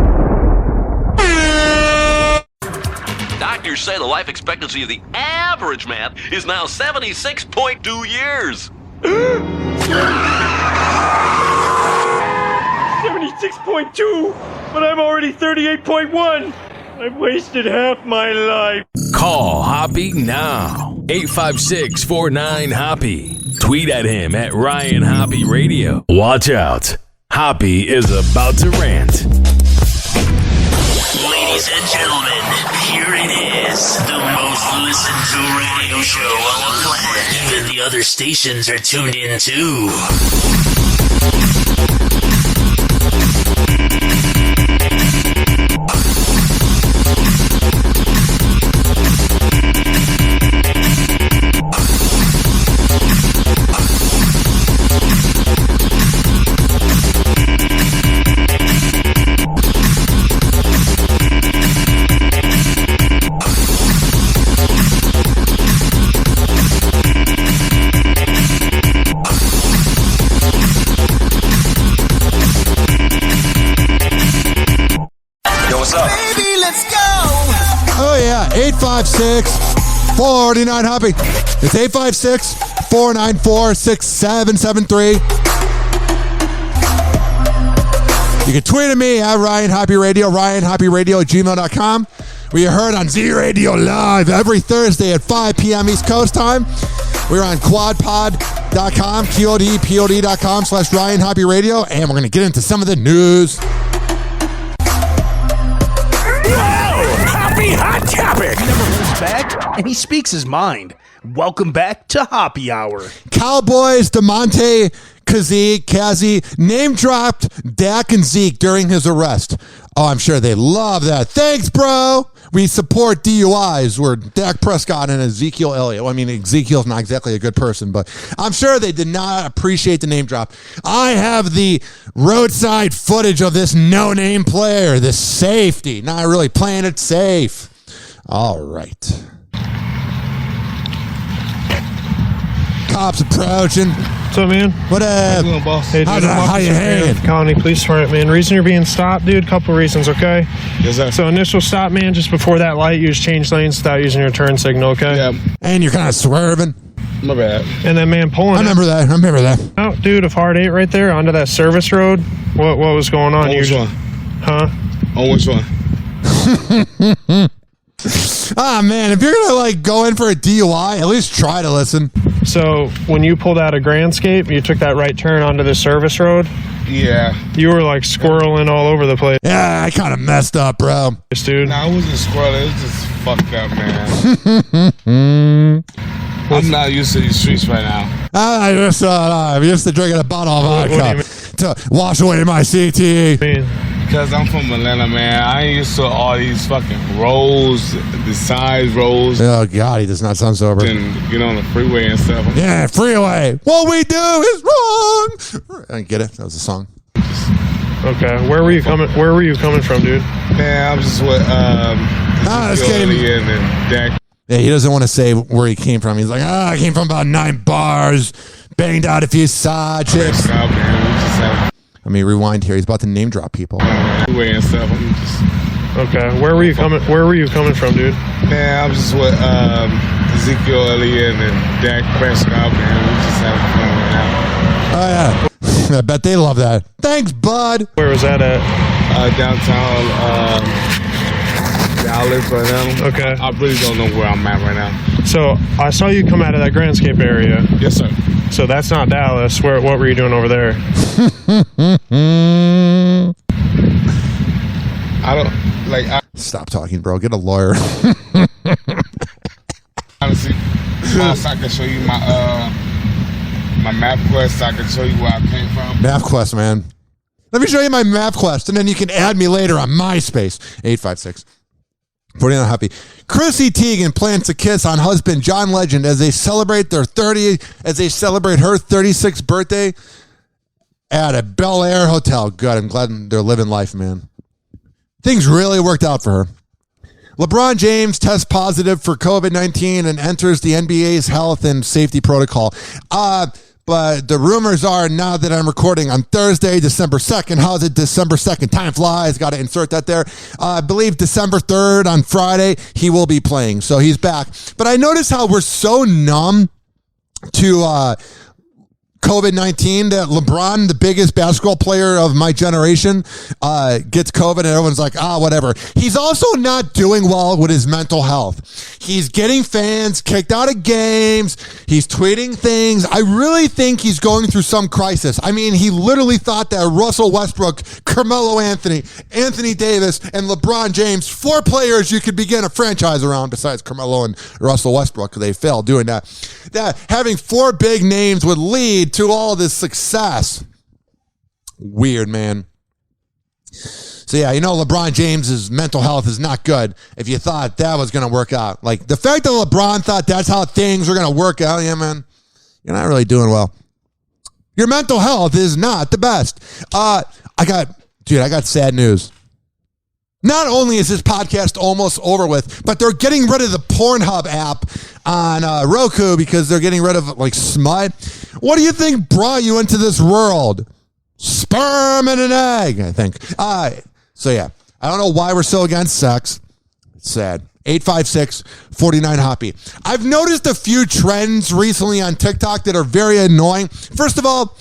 Doctors say the life expectancy of the average man is now 76.2 years. 76.2, but I'm already 38.1. I've wasted half my life. Call Hoppe now. 856-49-HOPPY. Tweet at him at Ryan Hoppe Radio. Watch out. Hoppe is about to rant. Ladies and gentlemen, here it is. The most listened to radio show on the planet. Even the other stations are tuned in too. What's up? Baby, let's go. Oh, yeah. 856-49-HOPPY. It's 856-494-6773. You can tweet at me at Ryan Hoppe Radio, RyanHoppeRadio@gmail.com. We are heard on Z Radio Live every Thursday at 5 p.m. East Coast time. We're on quadpod.com, QODPOD.com/Ryan Hoppe Radio, and we're going to get into some of the news. Hot Topic. He never holds back, and he speaks his mind. Welcome back to Hoppe Hour. Cowboys DeMonte Casey name-dropped Dak and Zeke during his arrest. Oh, I'm sure they love that. Thanks, bro. We support DUIs where Dak Prescott and Ezekiel Elliott. Well, I mean, Ezekiel's not exactly a good person, but I'm sure they did not appreciate the name drop. I have the roadside footage of this no-name player, this safety, not really playing it safe. All right. cops approaching. What's up, man? What up? Doing, boss? Hey, dude, how you hanging? Colony Police Department, man. Reason you're being stopped, dude? Couple reasons, okay? Yes, sir. So initial stop, man, just before that light, you just change lanes without using your turn signal, okay? Yeah. And you're kind of swerving. My bad. And then, man, pulling. I remember that. Oh, dude, of hard 8 right there onto that service road. What was going on? Which one? Huh? On which one? Ah, man, if you're gonna like go in for a DUI, at least try to listen. So when you pulled out of Grandscape, you took that right turn onto the service road. Yeah. You were like squirreling all over the place. Yeah, I kind of messed up, bro. Yes, dude. Nah, I wasn't squirreling. It was just fucked up, man. I'm not used to these streets right now. I'm used to drinking a bottle of vodka to wash away my CTE. Because I'm from Atlanta, man. I ain't used to all these fucking roads, the side roads. Oh, God, he does not sound sober. And get on the freeway and stuff. Yeah, freeway. What we do is wrong. I didn't get it. That was a song. Okay, where were you coming from, dude? Man, I'm just with this kid. And then Dak. Yeah, he doesn't want to say where he came from. He's like, I came from about 9 bars, banged out a few side chicks. Let me rewind here. He's about to name drop people. Freeway and stuff. Okay, where were you coming from, dude? Man, I'm just with Ezekiel Elliott and Dak Prescott, man. We just having fun right now. Oh, yeah. I bet they love that. Thanks, bud. Where was that at? Downtown Dallas right now. Okay. I really don't know where I'm at right now. So I saw you come out of that Grandscape area. Yes, sir. So that's not Dallas. What were you doing over there? Stop talking, bro. Get a lawyer. Honestly, I can show you my map quest. I can show you where I came from. MapQuest, man. Let me show you my MapQuest, and then you can add me later on MySpace. 856. 49 Happy. Chrissy Teigen plans to kiss on husband John Legend as they celebrate her 36th birthday at a Bel Air hotel. Good. I'm glad they're living life, man. Things really worked out for her. LeBron James tests positive for COVID-19 and enters the NBA's health and safety protocol. But the rumors are, now that I'm recording on Thursday, December 2nd. How's it December 2nd? Time flies. Got to insert that there. I believe December 3rd on Friday, he will be playing. So he's back. But I noticed how we're so numb to COVID-19 that LeBron, the biggest basketball player of my generation, gets COVID and everyone's like, whatever. He's also not doing well with his mental health. He's getting fans kicked out of games. He's tweeting things. I really think he's going through some crisis. I mean, he literally thought that Russell Westbrook, Carmelo Anthony, Anthony Davis, and LeBron James, 4 players you could begin a franchise around besides Carmelo and Russell Westbrook. They failed doing that. That having 4 big names would lead to all this success. Weird, man. So yeah, LeBron James's mental health is not good. If you thought that was going to work out, like the fact that LeBron thought that's how things were going to work out, yeah, man, you're not really doing well. Your mental health is not the best. I got sad news. Not only is this podcast almost over with, but they're getting rid of the Pornhub app on Roku because they're getting rid of like smut. What do you think brought you into this world? Sperm and an egg, I think. So yeah, I don't know why we're so against sex. It's sad. 856-49 Hoppe. I've noticed a few trends recently on TikTok that are very annoying. First of all,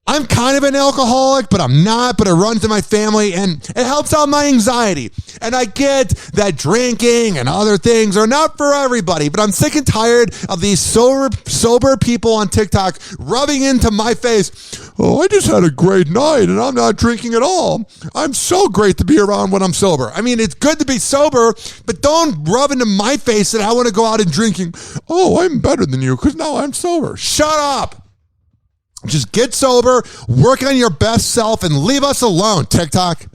I'm kind of an alcoholic, but I'm not, but it runs in my family, and it helps out my anxiety. And I get that drinking and other things are not for everybody, but I'm sick and tired of these sober people on TikTok rubbing into my face, I just had a great night, and I'm not drinking at all. I'm so great to be around when I'm sober. I mean, it's good to be sober, but don't rub into my face that I want to go out and drinking. I'm better than you because now I'm sober. Shut up. Just get sober, work on your best self, and leave us alone, TikTok.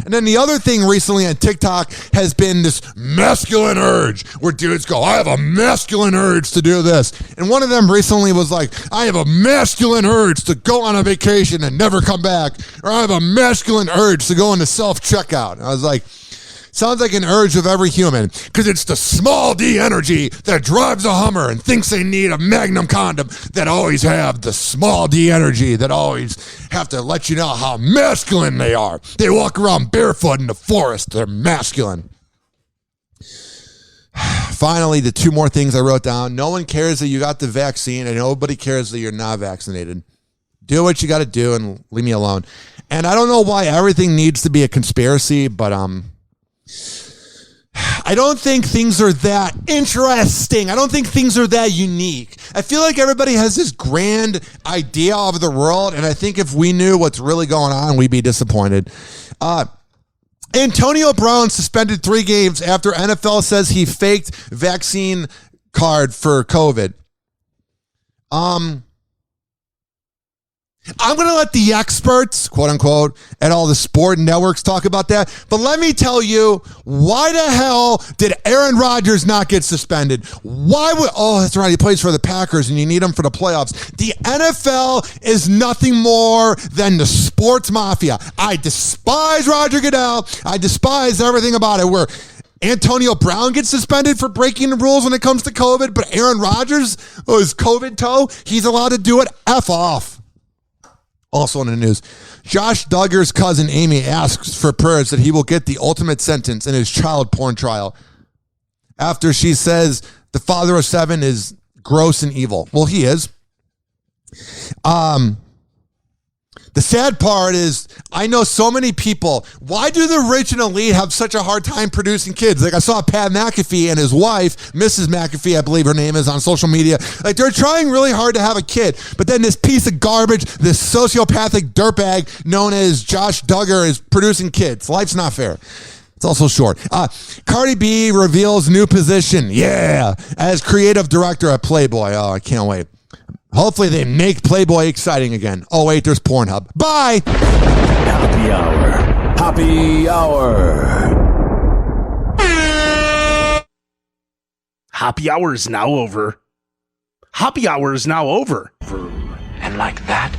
And then the other thing recently on TikTok has been this masculine urge where dudes go, I have a masculine urge to do this. And one of them recently was like, I have a masculine urge to go on a vacation and never come back. Or I have a masculine urge to go into self-checkout. And I was like, Sounds like an urge of every human, because it's the small D energy that drives a Hummer and thinks they need a Magnum condom that always have the small D energy that always have to let you know how masculine they are. They walk around barefoot in the forest. They're masculine. Finally, the 2 more things I wrote down. No one cares that you got the vaccine, and nobody cares that you're not vaccinated. Do what you got to do and leave me alone. And I don't know why everything needs to be a conspiracy, but I don't think things are that interesting. I don't think things are that unique. I feel like everybody has this grand idea of the world, and I think if we knew what's really going on, we'd be disappointed. Antonio Brown suspended 3 games after NFL says he faked vaccine card for COVID. I'm going to let the experts, quote unquote, at all the sport networks talk about that. But let me tell you, why the hell did Aaron Rodgers not get suspended? Why would, oh, that's right, he plays for the Packers and you need him for the playoffs. The NFL is nothing more than the sports mafia. I despise Roger Goodell. I despise everything about it. Where Antonio Brown gets suspended for breaking the rules when it comes to COVID, but Aaron Rodgers, his COVID toe, he's allowed to do it. F off. Also in the news, Josh Duggar's cousin Amy asks for prayers that he will get the ultimate sentence in his child porn trial after she says the father of 7 is gross and evil. Well, he is. The sad part is I know so many people. Why do the rich and elite have such a hard time producing kids? Like I saw Pat McAfee and his wife, Mrs. McAfee, I believe her name is, on social media. Like they're trying really hard to have a kid. But then this piece of garbage, this sociopathic dirtbag known as Josh Duggar is producing kids. Life's not fair. It's also short. Cardi B reveals new position. Yeah. As creative director at Playboy. Oh, I can't wait. Hopefully they make Playboy exciting again. Oh, wait, there's Pornhub. Bye! Happy Hour. Happy Hour. Happy Hour is now over. Happy Hour is now over. And like that,